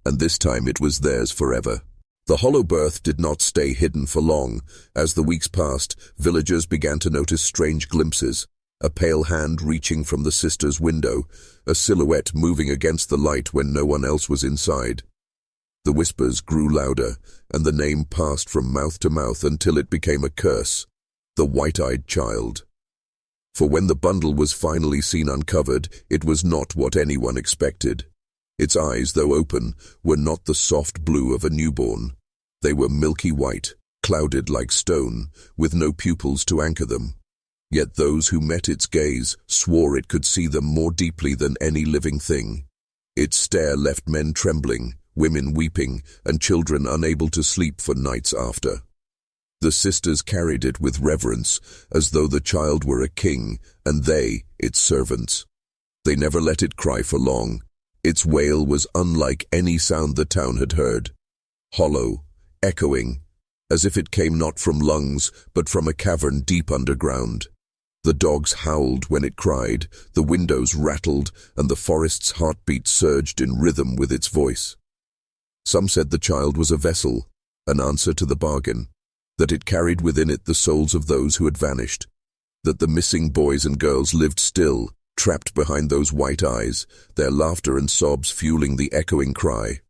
And this time it was theirs forever. The hollow birth did not stay hidden for long. As the weeks passed, villagers began to notice strange glimpses. A pale hand reaching from the sister's window, a silhouette moving against the light when no one else was inside. The whispers grew louder, and the name passed from mouth to mouth until it became a curse, the white-eyed child. For when the bundle was finally seen uncovered, it was not what anyone expected. Its eyes, though open, were not the soft blue of a newborn. They were milky white, clouded like stone, with no pupils to anchor them. Yet those who met its gaze swore it could see them more deeply than any living thing. Its stare left men trembling, women weeping, and children unable to sleep for nights after. The sisters carried it with reverence, as though the child were a king, and they, its servants. They never let it cry for long. Its wail was unlike any sound the town had heard. Hollow, echoing, as if it came not from lungs, but from a cavern deep underground. The dogs howled when it cried, the windows rattled, and the forest's heartbeat surged in rhythm with its voice. Some said the child was a vessel, an answer to the bargain, that it carried within it the souls of those who had vanished, that the missing boys and girls lived still, trapped behind those white eyes, their laughter and sobs fueling the echoing cry.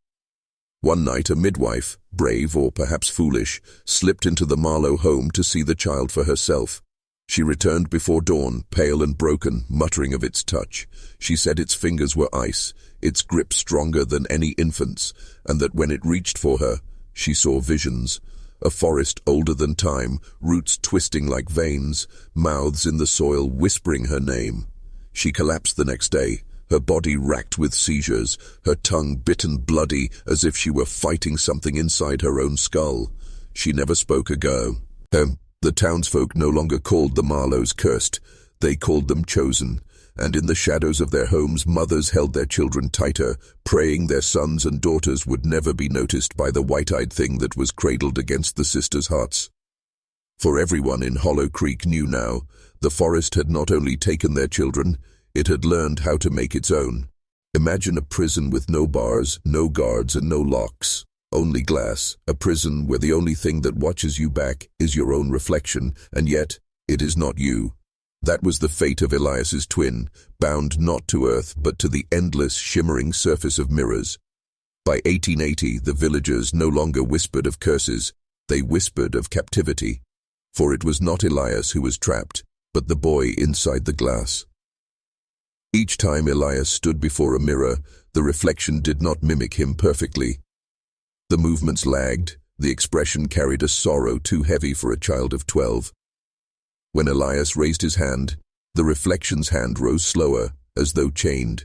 One night a midwife, brave or perhaps foolish, slipped into the Marlowe home to see the child for herself. She returned before dawn, pale and broken, muttering of its touch. She said its fingers were ice, its grip stronger than any infant's, and that when it reached for her, she saw visions. A forest older than time, roots twisting like veins, mouths in the soil whispering her name. She collapsed the next day, her body racked with seizures, her tongue bitten bloody as if she were fighting something inside her own skull. She never spoke again. The townsfolk no longer called the Marlowes cursed, they called them chosen, and in the shadows of their homes mothers held their children tighter, praying their sons and daughters would never be noticed by the white-eyed thing that was cradled against the sisters' hearts. For everyone in Hollow Creek knew now, the forest had not only taken their children, it had learned how to make its own. Imagine a prison with no bars, no guards, and no locks. Only glass, a prison where the only thing that watches you back is your own reflection, and yet it is not you. That was the fate of Elias's twin, bound not to earth but to the endless, shimmering surface of mirrors. By 1880, the villagers no longer whispered of curses, they whispered of captivity. For it was not Elias who was trapped, but the boy inside the glass. Each time Elias stood before a mirror, the reflection did not mimic him perfectly. The movements lagged, the expression carried a sorrow too heavy for a child of 12. When Elias raised his hand, the reflection's hand rose slower, as though chained.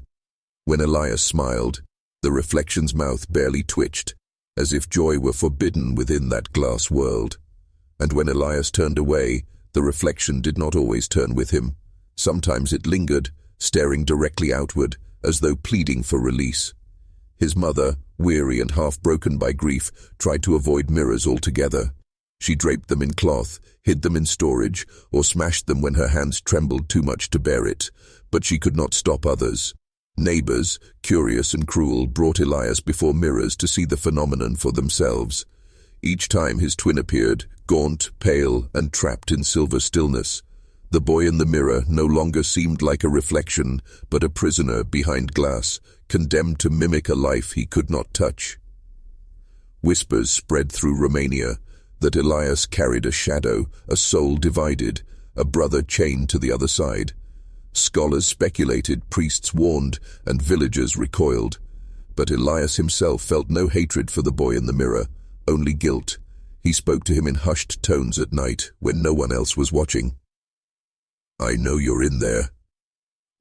When Elias smiled, the reflection's mouth barely twitched, as if joy were forbidden within that glass world. And when Elias turned away, the reflection did not always turn with him. Sometimes it lingered, staring directly outward, as though pleading for release. His mother, weary and half-broken by grief, tried to avoid mirrors altogether. She draped them in cloth, hid them in storage, or smashed them when her hands trembled too much to bear it. But she could not stop others. Neighbors, curious and cruel, brought Elias before mirrors to see the phenomenon for themselves. Each time his twin appeared, gaunt, pale, and trapped in silver stillness. The boy in the mirror no longer seemed like a reflection, but a prisoner behind glass, condemned to mimic a life he could not touch. Whispers spread through Romania that Elias carried a shadow, a soul divided, a brother chained to the other side. Scholars speculated, priests warned, and villagers recoiled. But Elias himself felt no hatred for the boy in the mirror, only guilt. He spoke to him in hushed tones at night, when no one else was watching. "I know you're in there.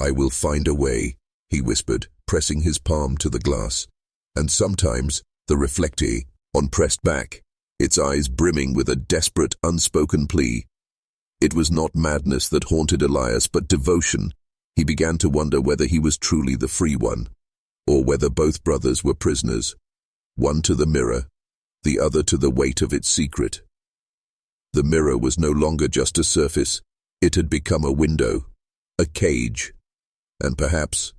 I will find a way," he whispered, pressing his palm to the glass. And sometimes the reflectee, pressed back, its eyes brimming with a desperate, unspoken plea. It was not madness that haunted Elias, but devotion. He began to wonder whether he was truly the free one, or whether both brothers were prisoners, one to the mirror, the other to the weight of its secret. The mirror was no longer just a surface. It had become a window, a cage, and perhaps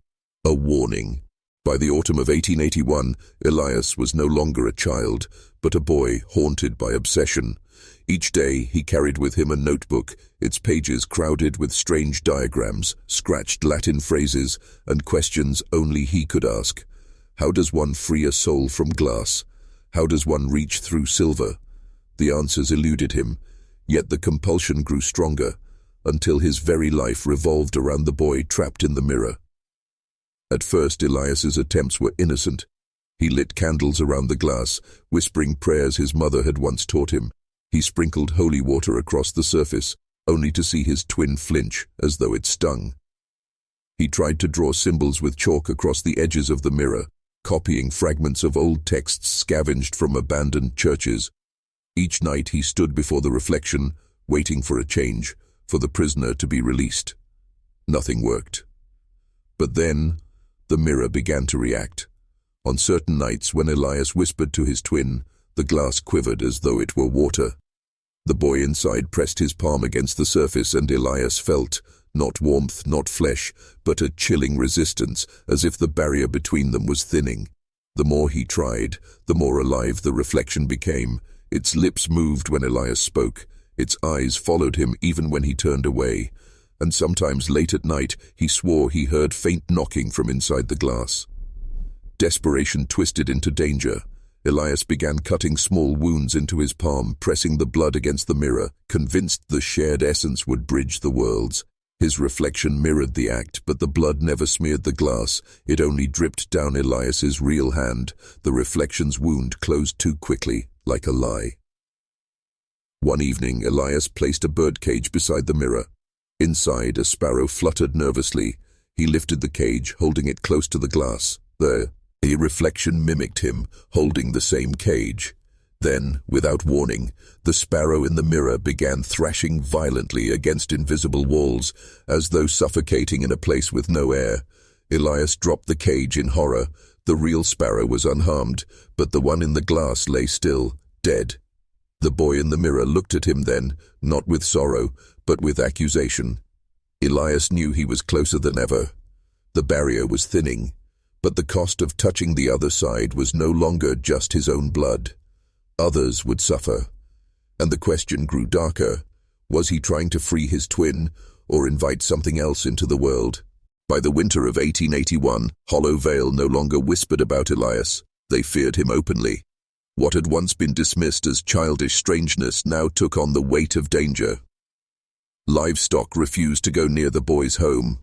a warning. By the autumn of 1881, Elias was no longer a child, but a boy haunted by obsession. Each day he carried with him a notebook, its pages crowded with strange diagrams, scratched Latin phrases, and questions only he could ask. How does one free a soul from glass? How does one reach through silver? The answers eluded him, yet the compulsion grew stronger, until his very life revolved around the boy trapped in the mirror. At first Elias's attempts were innocent. He lit candles around the glass, whispering prayers his mother had once taught him. He sprinkled holy water across the surface, only to see his twin flinch, as though it stung. He tried to draw symbols with chalk across the edges of the mirror, copying fragments of old texts scavenged from abandoned churches. Each night he stood before the reflection, waiting for a change, for the prisoner to be released. Nothing worked. But then, the mirror began to react. On certain nights when Elias whispered to his twin, the glass quivered as though it were water. The boy inside pressed his palm against the surface, and Elias felt, not warmth, not flesh, but a chilling resistance, as if the barrier between them was thinning. The more he tried, the more alive the reflection became. Its lips moved when Elias spoke. Its eyes followed him even when he turned away. And sometimes late at night, he swore he heard faint knocking from inside the glass. Desperation twisted into danger. Elias began cutting small wounds into his palm, pressing the blood against the mirror, convinced the shared essence would bridge the worlds. His reflection mirrored the act, but the blood never smeared the glass. It only dripped down Elias's real hand. The reflection's wound closed too quickly, like a lie. One evening, Elias placed a birdcage beside the mirror. Inside, a sparrow fluttered nervously. He lifted the cage, holding it close to the glass. The reflection mimicked him, holding the same cage. Then, without warning, the sparrow in the mirror began thrashing violently against invisible walls, as though suffocating in a place with no air. Elias dropped the cage in horror. The real sparrow was unharmed, but the one in the glass lay still, dead. The boy in the mirror looked at him then, not with sorrow, but with accusation. Elias knew he was closer than ever. The barrier was thinning, but the cost of touching the other side was no longer just his own blood. Others would suffer. And the question grew darker. Was he trying to free his twin, or invite something else into the world? By the winter of 1881, Hollow Vale no longer whispered about Elias. They feared him openly. What had once been dismissed as childish strangeness now took on the weight of danger. Livestock refused to go near the boy's home.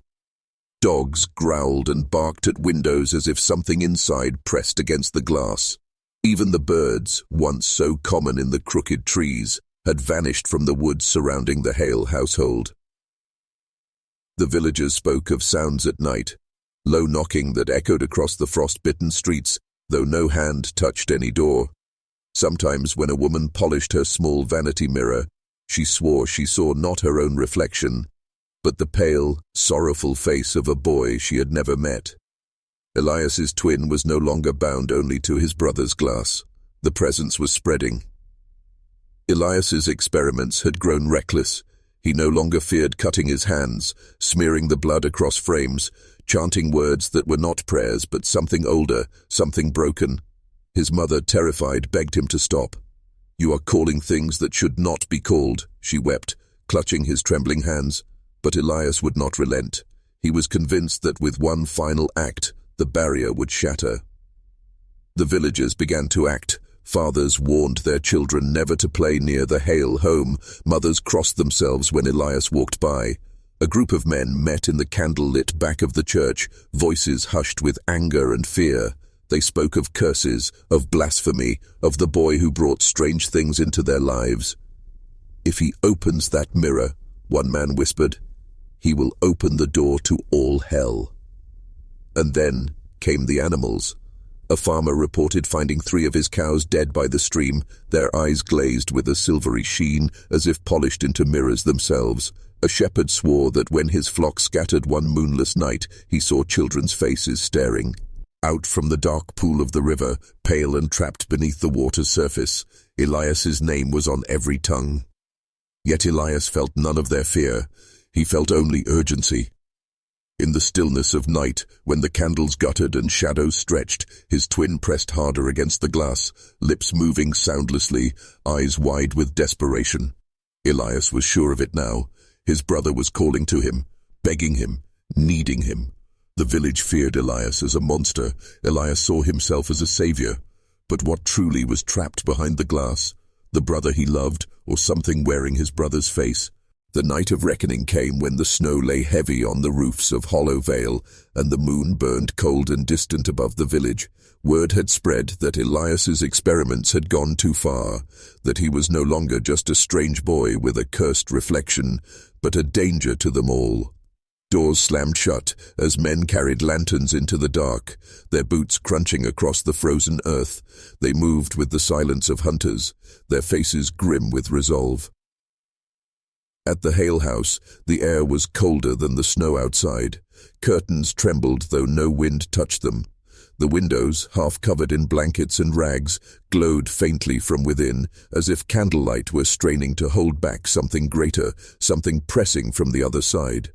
Dogs growled and barked at windows as if something inside pressed against the glass. Even the birds, once so common in the crooked trees, had vanished from the woods surrounding the Hale household. The villagers spoke of sounds at night, low knocking that echoed across the frost-bitten streets, though no hand touched any door. Sometimes when a woman polished her small vanity mirror, she swore she saw not her own reflection, but the pale, sorrowful face of a boy she had never met. Elias's twin was no longer bound only to his brother's glass. The presence was spreading. Elias's experiments had grown reckless. He no longer feared cutting his hands, smearing the blood across frames, chanting words that were not prayers but something older, something broken. His mother, terrified, begged him to stop. "You are calling things that should not be called," she wept, clutching his trembling hands. But Elias would not relent. He was convinced that with one final act, the barrier would shatter. The villagers began to act. Fathers warned their children never to play near the Hale home. Mothers crossed themselves when Elias walked by. A group of men met in the candle-lit back of the church, voices hushed with anger and fear. They spoke of curses, of blasphemy, of the boy who brought strange things into their lives. "If he opens that mirror," one man whispered, "he will open the door to all hell." And then came the animals. A farmer reported finding 3 of his cows dead by the stream, their eyes glazed with a silvery sheen, as if polished into mirrors themselves. A shepherd swore that when his flock scattered one moonless night, he saw children's faces staring. Out from the dark pool of the river, pale and trapped beneath the water's surface, Elias's name was on every tongue. Yet Elias felt none of their fear. He felt only urgency. In the stillness of night, when the candles guttered and shadows stretched, his twin pressed harder against the glass, lips moving soundlessly, eyes wide with desperation. Elias was sure of it now. His brother was calling to him, begging him, needing him. The village feared Elias as a monster. Elias saw himself as a savior. But what truly was trapped behind the glass? The brother he loved, or something wearing his brother's face? The night of reckoning came when the snow lay heavy on the roofs of Hollow Vale, and the moon burned cold and distant above the village. Word had spread that Elias's experiments had gone too far, that he was no longer just a strange boy with a cursed reflection, but a danger to them all. Doors slammed shut as men carried lanterns into the dark, their boots crunching across the frozen earth. They moved with the silence of hunters, their faces grim with resolve. At the Hale house, the air was colder than the snow outside. Curtains trembled though no wind touched them. The windows, half covered in blankets and rags, glowed faintly from within, as if candlelight were straining to hold back something greater, something pressing from the other side.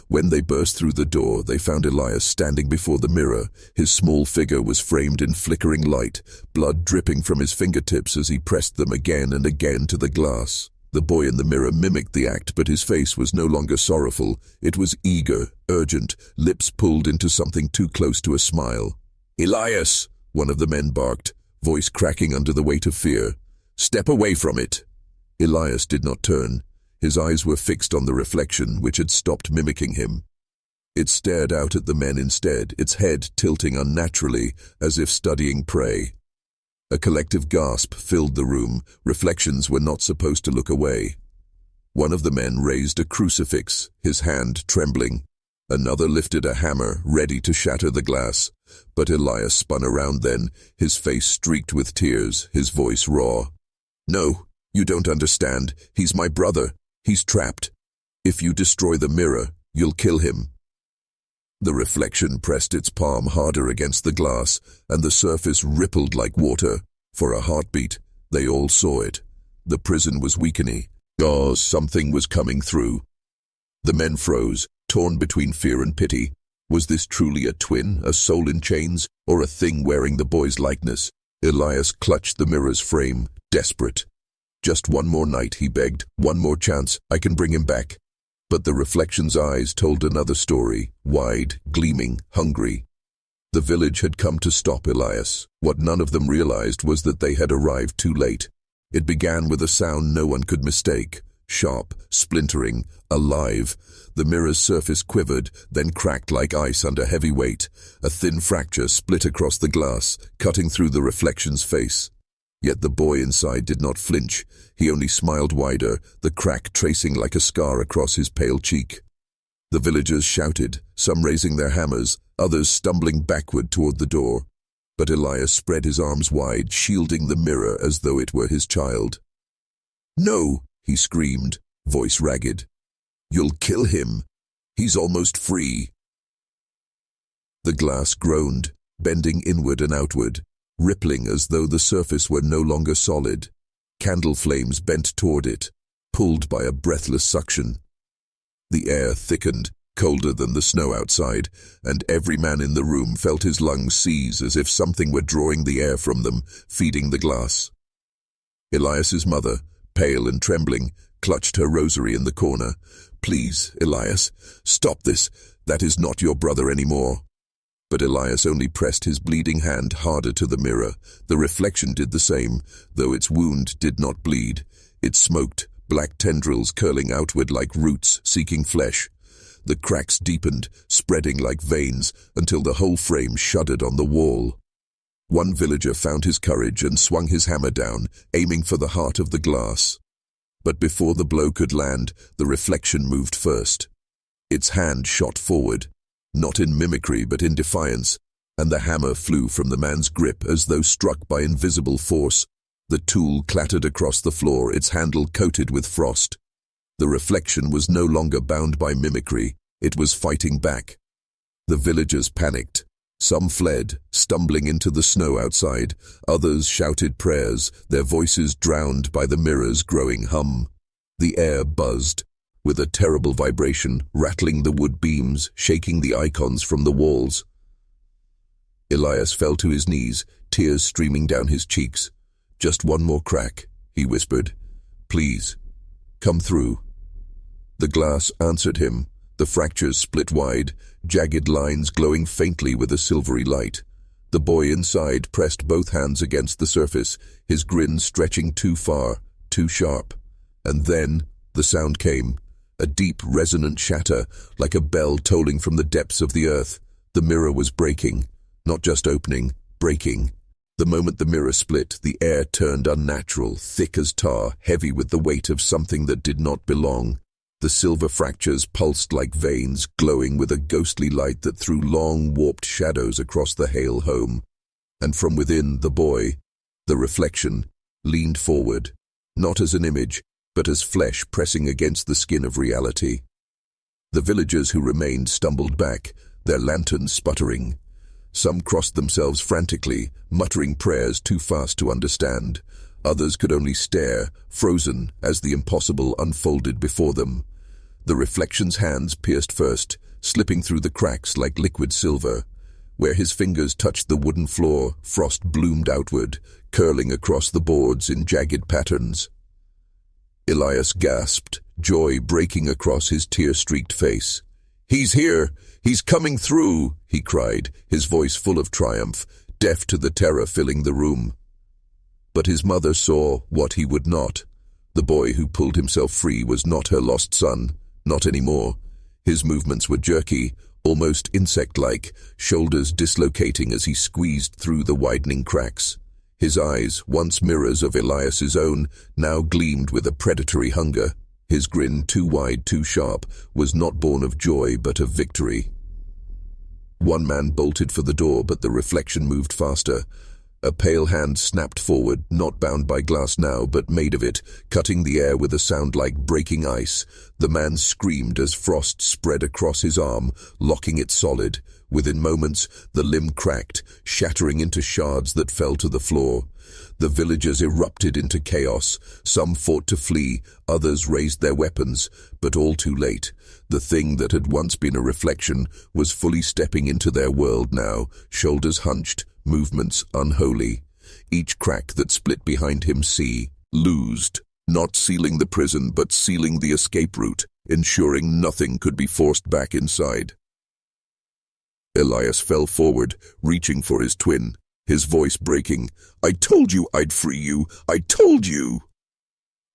When they burst through the door, they found Elias standing before the mirror. His small figure was framed in flickering light, blood dripping from his fingertips as he pressed them again and again to the glass. The boy in the mirror mimicked the act, but his face was no longer sorrowful. It was eager, urgent, lips pulled into something too close to a smile. "Elias!" one of the men barked, voice cracking under the weight of fear. "Step away from it!" Elias did not turn. His eyes were fixed on the reflection, which had stopped mimicking him. It stared out at the men instead, its head tilting unnaturally, as if studying prey. A collective gasp filled the room. Reflections were not supposed to look away. One of the men raised a crucifix, his hand trembling. Another lifted a hammer, ready to shatter the glass. But Elias spun around then, his face streaked with tears, his voice raw. "No, you don't understand. He's my brother. He's trapped. If you destroy the mirror, you'll kill him." The reflection pressed its palm harder against the glass, and the surface rippled like water. For a heartbeat, they all saw it. The prison was weakening. Something was coming through. The men froze, torn between fear and pity. Was this truly a twin, a soul in chains, or a thing wearing the boy's likeness? Elias clutched the mirror's frame, desperate. "Just one more night," he begged. "One more chance. I can bring him back." But the reflection's eyes told another story, wide, gleaming, hungry. The village had come to stop Elias. What none of them realized was that they had arrived too late. It began with a sound no one could mistake. Sharp, splintering, alive. The mirror's surface quivered, then cracked like ice under heavy weight. A thin fracture split across the glass, cutting through the reflection's face. Yet the boy inside did not flinch. He only smiled wider, the crack tracing like a scar across his pale cheek. The villagers shouted, some raising their hammers, others stumbling backward toward the door. But Elias spread his arms wide, shielding the mirror as though it were his child. "No!" he screamed, voice ragged. "You'll kill him. He's almost free." The glass groaned, bending inward and outward, rippling as though the surface were no longer solid. Candle flames bent toward it, pulled by a breathless suction. The air thickened, colder than the snow outside, and every man in the room felt his lungs seize as if something were drawing the air from them, feeding the glass. Elias's mother, pale and trembling, clutched her rosary in the corner. "Please, Elias, stop this. That is not your brother anymore." But Elias only pressed his bleeding hand harder to the mirror. The reflection did the same, though its wound did not bleed. It smoked, black tendrils curling outward like roots seeking flesh. The cracks deepened, spreading like veins, until the whole frame shuddered on the wall. One villager found his courage and swung his hammer down, aiming for the heart of the glass. But before the blow could land, the reflection moved first. Its hand shot forward, not in mimicry but in defiance, and the hammer flew from the man's grip as though struck by invisible force. The tool clattered across the floor, its handle coated with frost. The reflection was no longer bound by mimicry, it was fighting back. The villagers panicked. Some fled, stumbling into the snow outside. Others shouted prayers, their voices drowned by the mirror's growing hum. The air buzzed, with a terrible vibration, rattling the wood beams, shaking the icons from the walls. Elias fell to his knees, tears streaming down his cheeks. "Just one more crack," he whispered. "Please, come through." The glass answered him. The fractures split wide, jagged lines glowing faintly with a silvery light. The boy inside pressed both hands against the surface, his grin stretching too far, too sharp. And then the sound came, a deep, resonant shatter, like a bell tolling from the depths of the earth. The mirror was breaking, not just opening, breaking. The moment the mirror split, the air turned unnatural, thick as tar, heavy with the weight of something that did not belong. The silver fractures pulsed like veins, glowing with a ghostly light that threw long, warped shadows across the Hale home. And from within, the boy, the reflection, leaned forward, not as an image, but as flesh pressing against the skin of reality. The villagers who remained stumbled back, their lanterns sputtering. Some crossed themselves frantically, muttering prayers too fast to understand. Others could only stare, frozen, as the impossible unfolded before them. The reflection's hands pierced first, slipping through the cracks like liquid silver. Where his fingers touched the wooden floor, frost bloomed outward, curling across the boards in jagged patterns. Elias gasped, joy breaking across his tear-streaked face. "He's here! He's coming through!" he cried, his voice full of triumph, deaf to the terror filling the room. But his mother saw what he would not. The boy who pulled himself free was not her lost son, not anymore. His movements were jerky, almost insect-like, shoulders dislocating as he squeezed through the widening cracks. His eyes, once mirrors of Elias's own, now gleamed with a predatory hunger. His grin, too wide, too sharp, was not born of joy but of victory. One man bolted for the door, but the reflection moved faster. A pale hand snapped forward, not bound by glass now, but made of it, cutting the air with a sound like breaking ice. The man screamed as frost spread across his arm, locking it solid. Within moments, the limb cracked, shattering into shards that fell to the floor. The villagers erupted into chaos. Some fought to flee, others raised their weapons, but all too late. The thing that had once been a reflection was fully stepping into their world now, shoulders hunched, movements unholy. Each crack that split behind him loosed, not sealing the prison but sealing the escape route, ensuring nothing could be forced back inside. Elias fell forward, reaching for his twin, his voice breaking. "I told you I'd free you! I told you!"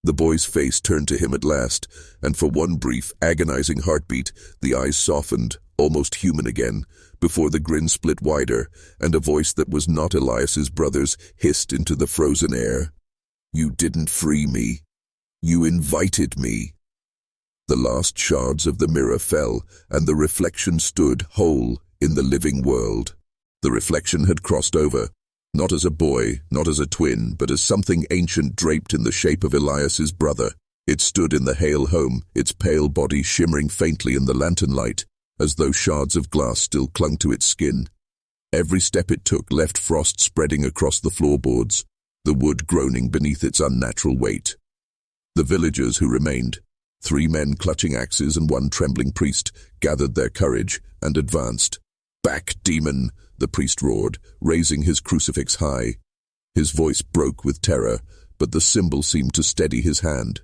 The boy's face turned to him at last, and for one brief, agonizing heartbeat, the eyes softened, almost human again, before the grin split wider, and a voice that was not Elias's brother's hissed into the frozen air. "You didn't free me. You invited me." The last shards of the mirror fell, and the reflection stood whole in the living world. The reflection had crossed over, not as a boy, not as a twin, but as something ancient draped in the shape of Elias's brother. It stood in the Hale home, its pale body shimmering faintly in the lantern light, as though shards of glass still clung to its skin. Every step it took left frost spreading across the floorboards, the wood groaning beneath its unnatural weight. The villagers who remained, 3 men clutching axes and 1 trembling priest, gathered their courage and advanced. "Back, demon!" the priest roared, raising his crucifix high. His voice broke with terror, but the symbol seemed to steady his hand.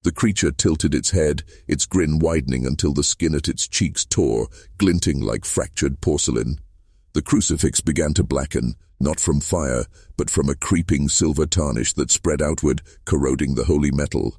The creature tilted its head, its grin widening until the skin at its cheeks tore, glinting like fractured porcelain. The crucifix began to blacken, not from fire, but from a creeping silver tarnish that spread outward, corroding the holy metal.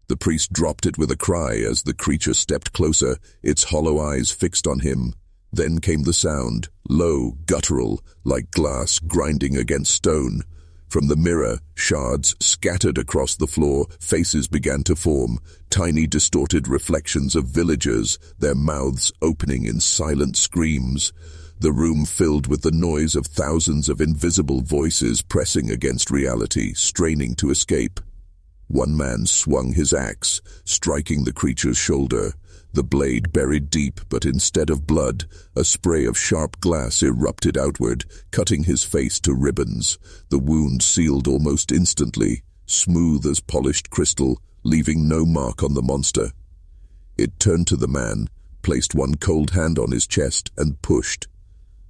The priest dropped it with a cry as the creature stepped closer, its hollow eyes fixed on him. Then came the sound, low, guttural, like glass grinding against stone. From the mirror, shards scattered across the floor, faces began to form, tiny distorted reflections of villagers, their mouths opening in silent screams. The room filled with the noise of thousands of invisible voices pressing against reality, straining to escape. One man swung his axe, striking the creature's shoulder. The blade buried deep, but instead of blood, a spray of sharp glass erupted outward, cutting his face to ribbons. The wound sealed almost instantly, smooth as polished crystal, leaving no mark on the monster. It turned to the man, placed one cold hand on his chest, and pushed.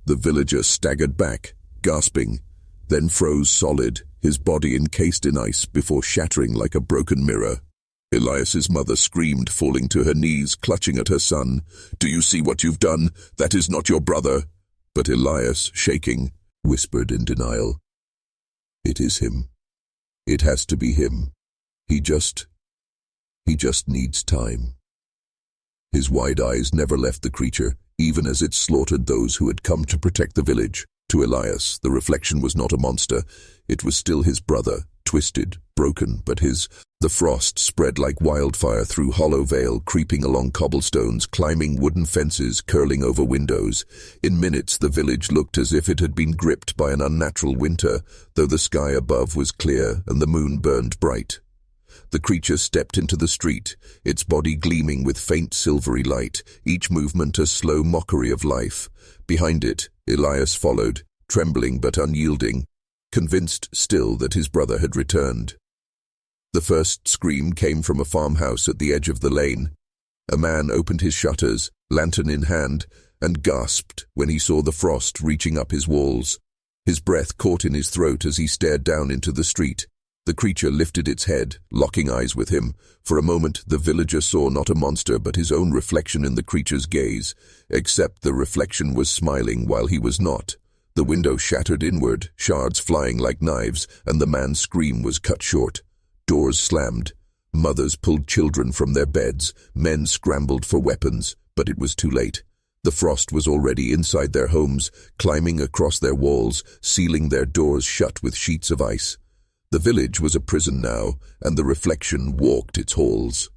The villager staggered back, gasping, then froze solid, his body encased in ice before shattering like a broken mirror. Elias's mother screamed, falling to her knees, clutching at her son. "Do you see what you've done? That is not your brother." But Elias, shaking, whispered in denial. "It is him. It has to be him. He just needs time." His wide eyes never left the creature, even as it slaughtered those who had come to protect the village. To Elias, the reflection was not a monster. It was still his brother, twisted, broken, but his. The frost spread like wildfire through hollow vale, creeping along cobblestones, climbing wooden fences, curling over windows. In minutes, the village looked as if it had been gripped by an unnatural winter, though the sky above was clear and the moon burned bright. The creature stepped into the street, its body gleaming with faint silvery light, each movement a slow mockery of life. Behind it, Elias followed, trembling but unyielding, convinced still that his brother had returned. The first scream came from a farmhouse at the edge of the lane. A man opened his shutters, lantern in hand, and gasped when he saw the frost reaching up his walls. His breath caught in his throat as he stared down into the street. The creature lifted its head, locking eyes with him. For a moment, the villager saw not a monster but his own reflection in the creature's gaze, except the reflection was smiling while he was not. The window shattered inward, shards flying like knives, and the man's scream was cut short. Doors slammed. Mothers pulled children from their beds. Men scrambled for weapons, but it was too late. The frost was already inside their homes, climbing across their walls, sealing their doors shut with sheets of ice. The village was a prison now, and the reflection walked its halls.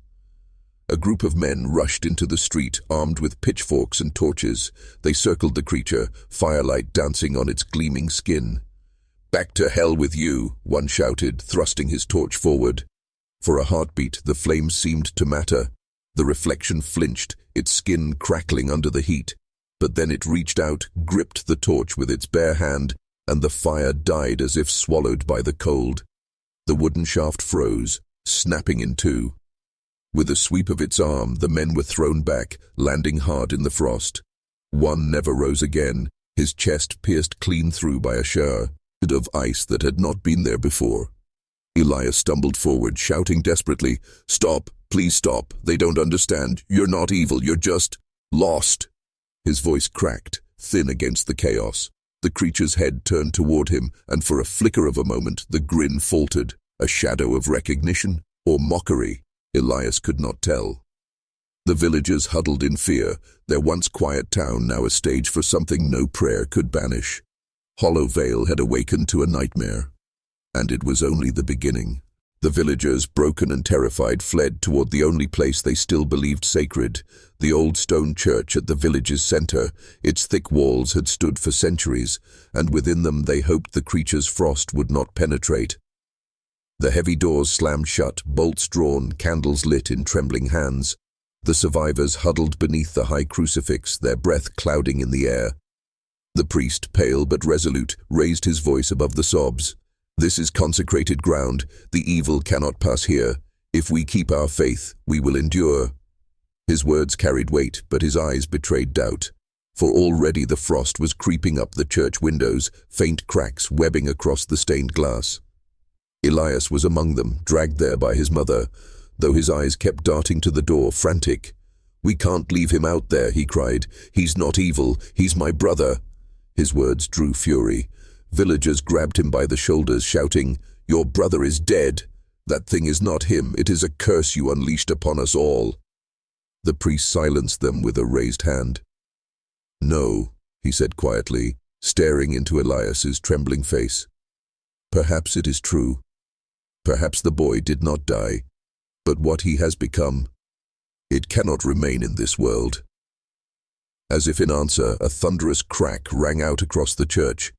A group of men rushed into the street, armed with pitchforks and torches. They circled the creature, firelight dancing on its gleaming skin. "Back to hell with you," one shouted, thrusting his torch forward. For a heartbeat, the flames seemed to matter. The reflection flinched, its skin crackling under the heat. But then it reached out, gripped the torch with its bare hand, and the fire died as if swallowed by the cold. The wooden shaft froze, snapping in two. With a sweep of its arm, the men were thrown back, landing hard in the frost. One never rose again, his chest pierced clean through by a shard of ice that had not been there before. Elias stumbled forward, shouting desperately, "Stop, please stop. They don't understand. You're not evil, you're just lost." His voice cracked, thin against the chaos. The creature's head turned toward him, and for a flicker of a moment, the grin faltered. A shadow of recognition or mockery? Elias could not tell. The villagers huddled in fear, their once quiet town now a stage for something no prayer could banish. Hollow Vale had awakened to a nightmare. And it was only the beginning. The villagers, broken and terrified, fled toward the only place they still believed sacred, the old stone church at the village's center. Its thick walls had stood for centuries, and within them they hoped the creature's frost would not penetrate. The heavy doors slammed shut, bolts drawn, candles lit in trembling hands. The survivors huddled beneath the high crucifix, their breath clouding in the air. The priest, pale but resolute, raised his voice above the sobs. "This is consecrated ground. The evil cannot pass here. If we keep our faith, we will endure." His words carried weight, but his eyes betrayed doubt. For already the frost was creeping up the church windows, faint cracks webbing across the stained glass. Elias was among them, dragged there by his mother, though his eyes kept darting to the door, frantic. "We can't leave him out there," he cried. "He's not evil. He's my brother." His words drew fury. Villagers grabbed him by the shoulders, shouting, "Your brother is dead. That thing is not him. It is a curse you unleashed upon us all." The priest silenced them with a raised hand. "No," he said quietly, staring into Elias's trembling face. "Perhaps it is true. Perhaps the boy did not die. But what he has become, it cannot remain in this world." As if in answer, a thunderous crack rang out across the church.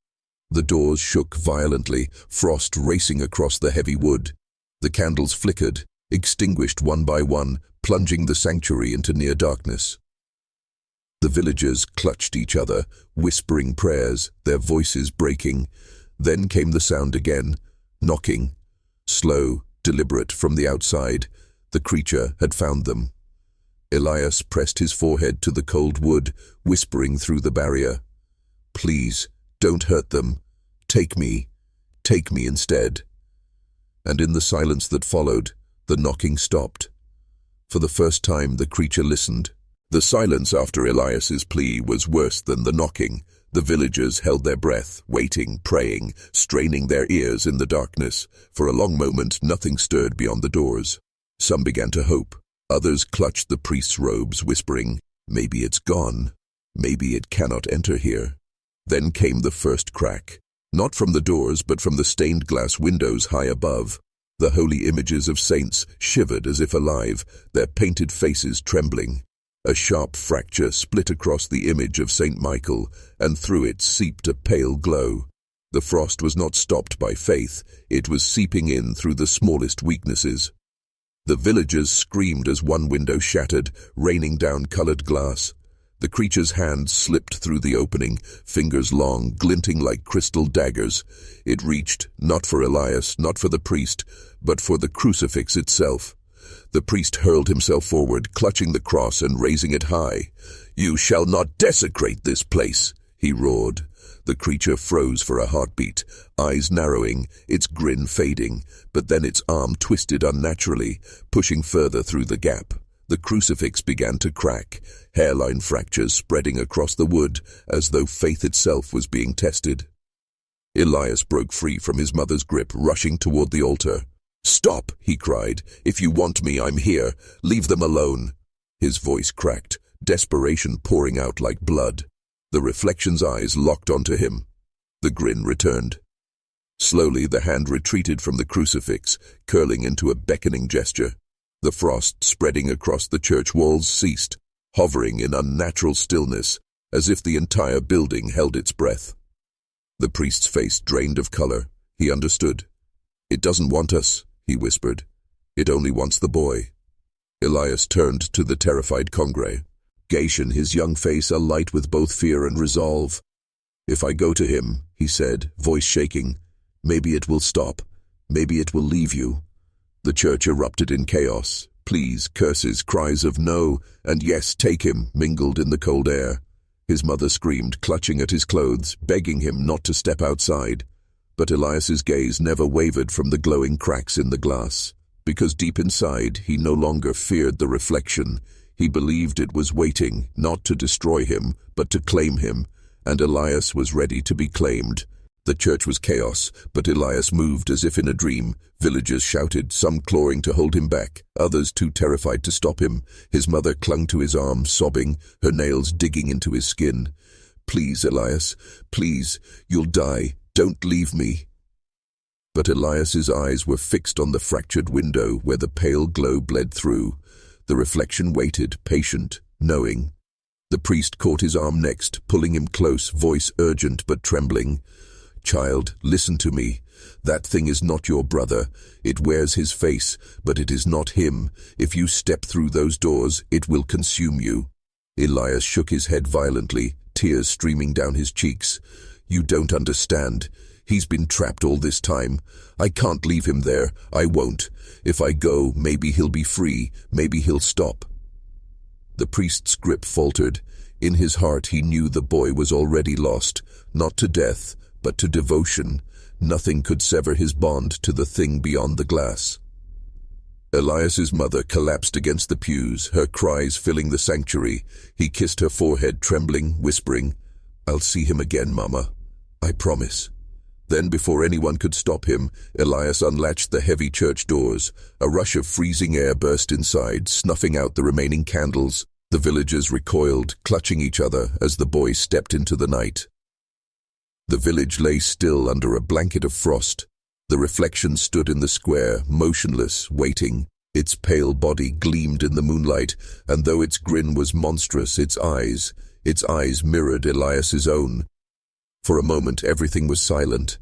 The doors shook violently, frost racing across the heavy wood. The candles flickered, extinguished one by one, plunging the sanctuary into near darkness. The villagers clutched each other, whispering prayers, their voices breaking. Then came the sound again, knocking. Slow, deliberate from the outside. The creature had found them. Elias pressed his forehead to the cold wood, whispering through the barrier, "Please, don't hurt them. Take me instead." And in the silence that followed, the knocking stopped. For the first time, the creature listened. The silence after Elias's plea was worse than the knocking. The villagers held their breath, waiting, praying, straining their ears in the darkness. For a long moment, nothing stirred beyond the doors. Some began to hope. Others clutched the priest's robes, whispering, "Maybe it's gone. Maybe it cannot enter here." Then came the first crack. Not from the doors, but from the stained glass windows high above. The holy images of saints shivered as if alive, their painted faces trembling. A sharp fracture split across the image of Saint Michael, and through it seeped a pale glow. The frost was not stopped by faith, it was seeping in through the smallest weaknesses. The villagers screamed as one window shattered, raining down colored glass. The creature's hand slipped through the opening, fingers long, glinting like crystal daggers. It reached, not for Elias, not for the priest, but for the crucifix itself. The priest hurled himself forward, clutching the cross and raising it high. "You shall not desecrate this place," he roared. The creature froze for a heartbeat, eyes narrowing, its grin fading, but then its arm twisted unnaturally, pushing further through the gap. The crucifix began to crack, hairline fractures spreading across the wood, as though faith itself was being tested. Elias broke free from his mother's grip, rushing toward the altar. "Stop," he cried. "If you want me, I'm here. Leave them alone." His voice cracked, desperation pouring out like blood. The reflection's eyes locked onto him. The grin returned. Slowly, the hand retreated from the crucifix, curling into a beckoning gesture. The frost spreading across the church walls ceased, hovering in unnatural stillness, as if the entire building held its breath. The priest's face drained of color. He understood. "It doesn't want us," he whispered. "It only wants the boy." Elias turned to the terrified congregation, his young face alight with both fear and resolve. "If I go to him," he said, voice shaking, "maybe it will stop. Maybe it will leave you." The church erupted in chaos. Pleas, curses, cries of "no" and "yes, take him" mingled in the cold air. His mother screamed, clutching at his clothes, begging him not to step outside. But Elias's gaze never wavered from the glowing cracks in the glass, because deep inside he no longer feared the reflection. He believed it was waiting, not to destroy him, but to claim him, and Elias was ready to be claimed. The church was chaos, but Elias moved as if in a dream. Villagers shouted, some clawing to hold him back, others too terrified to stop him. His mother clung to his arm, sobbing, her nails digging into his skin. "Please, Elias, please, you'll die. Don't leave me." But Elias's eyes were fixed on the fractured window where the pale glow bled through. The reflection waited, patient, knowing. The priest caught his arm next, pulling him close, voice urgent but trembling. "Child, listen to me. That thing is not your brother. It wears his face, but it is not him. If you step through those doors, it will consume you." Elias shook his head violently, tears streaming down his cheeks. "You don't understand. He's been trapped all this time. I can't leave him there. I won't. If I go, maybe he'll be free. Maybe he'll stop." The priest's grip faltered. In his heart he knew the boy was already lost, not to death, but to devotion. Nothing could sever his bond to the thing beyond the glass. Elias's mother collapsed against the pews, her cries filling the sanctuary. He kissed her forehead, trembling, whispering, "I'll see him again, Mama. I promise." Then, before anyone could stop him, Elias unlatched the heavy church doors. A rush of freezing air burst inside, snuffing out the remaining candles. The villagers recoiled, clutching each other as the boy stepped into the night. The village lay still under a blanket of frost. The reflection stood in the square, motionless, waiting. Its pale body gleamed in the moonlight, and though its grin was monstrous, its eyes mirrored Elias's own. For a moment everything was silent.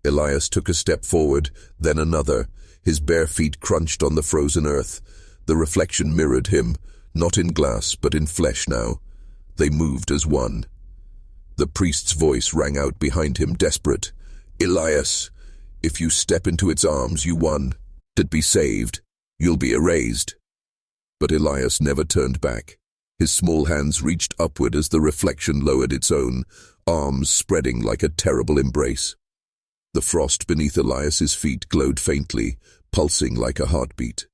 Elias took a step forward, then another. His bare feet crunched on the frozen earth. The reflection mirrored him, not in glass, but in flesh now. They moved as one. The priest's voice rang out behind him, desperate. "Elias, if you step into its arms, you won. To be saved, you'll be erased." But Elias never turned back. His small hands reached upward as the reflection lowered its own, arms spreading like a terrible embrace. The frost beneath Elias's feet glowed faintly, pulsing like a heartbeat.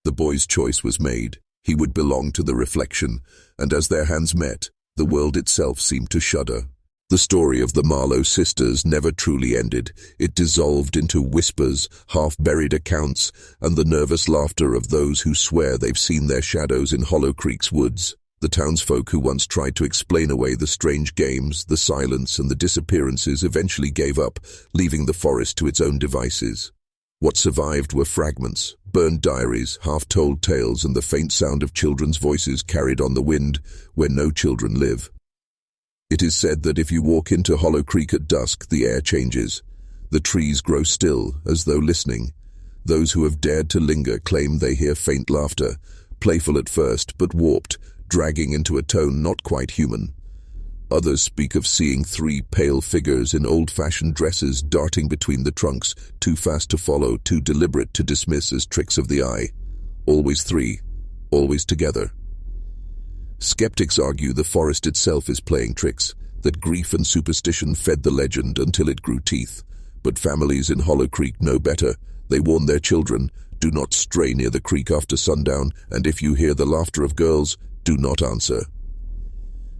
The boy's choice was made. He would belong to the reflection, and as their hands met, the world itself seemed to shudder. The story of the Marlowe sisters never truly ended. It dissolved into whispers, half-buried accounts, and the nervous laughter of those who swear they've seen their shadows in Hollow Creek's woods. The townsfolk who once tried to explain away the strange games, the silence, and the disappearances eventually gave up, leaving the forest to its own devices. What survived were fragments, burned diaries, half-told tales, and the faint sound of children's voices carried on the wind, where no children live. It is said that if you walk into Hollow Creek at dusk, the air changes. The trees grow still, as though listening. Those who have dared to linger claim they hear faint laughter, playful at first but warped, dragging into a tone not quite human. Others speak of seeing three pale figures in old-fashioned dresses darting between the trunks, too fast to follow, too deliberate to dismiss as tricks of the eye. Always three, always together. Skeptics argue the forest itself is playing tricks, that grief and superstition fed the legend until it grew teeth. But families in Hollow Creek know better. They warn their children, do not stray near the creek after sundown, and if you hear the laughter of girls, do not answer.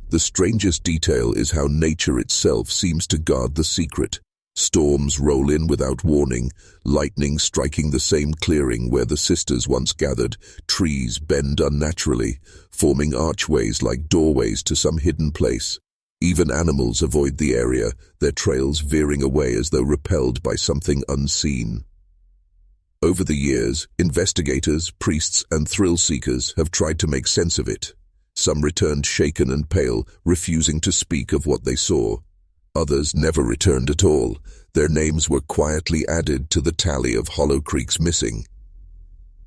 The strangest detail is how nature itself seems to guard the secret. Storms roll in without warning, lightning striking the same clearing where the sisters once gathered, trees bend unnaturally, forming archways like doorways to some hidden place. Even animals avoid the area, their trails veering away as though repelled by something unseen. Over the years, investigators, priests, and thrill-seekers have tried to make sense of it. Some returned shaken and pale, refusing to speak of what they saw. Others never returned at all. Their names were quietly added to the tally of Hollow Creek's missing.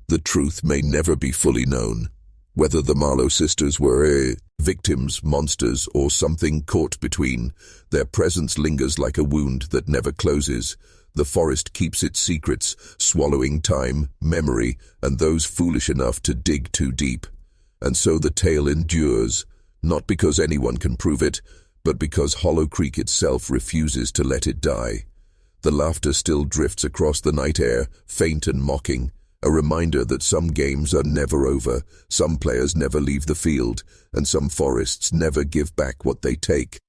The truth may never be fully known. Whether the Marlowe sisters were victims, monsters, or something caught between, their presence lingers like a wound that never closes. The forest keeps its secrets, swallowing time, memory, and those foolish enough to dig too deep. And so the tale endures, not because anyone can prove it, but because Hollow Creek itself refuses to let it die. The laughter still drifts across the night air, faint and mocking, a reminder that some games are never over, some players never leave the field, and some forests never give back what they take.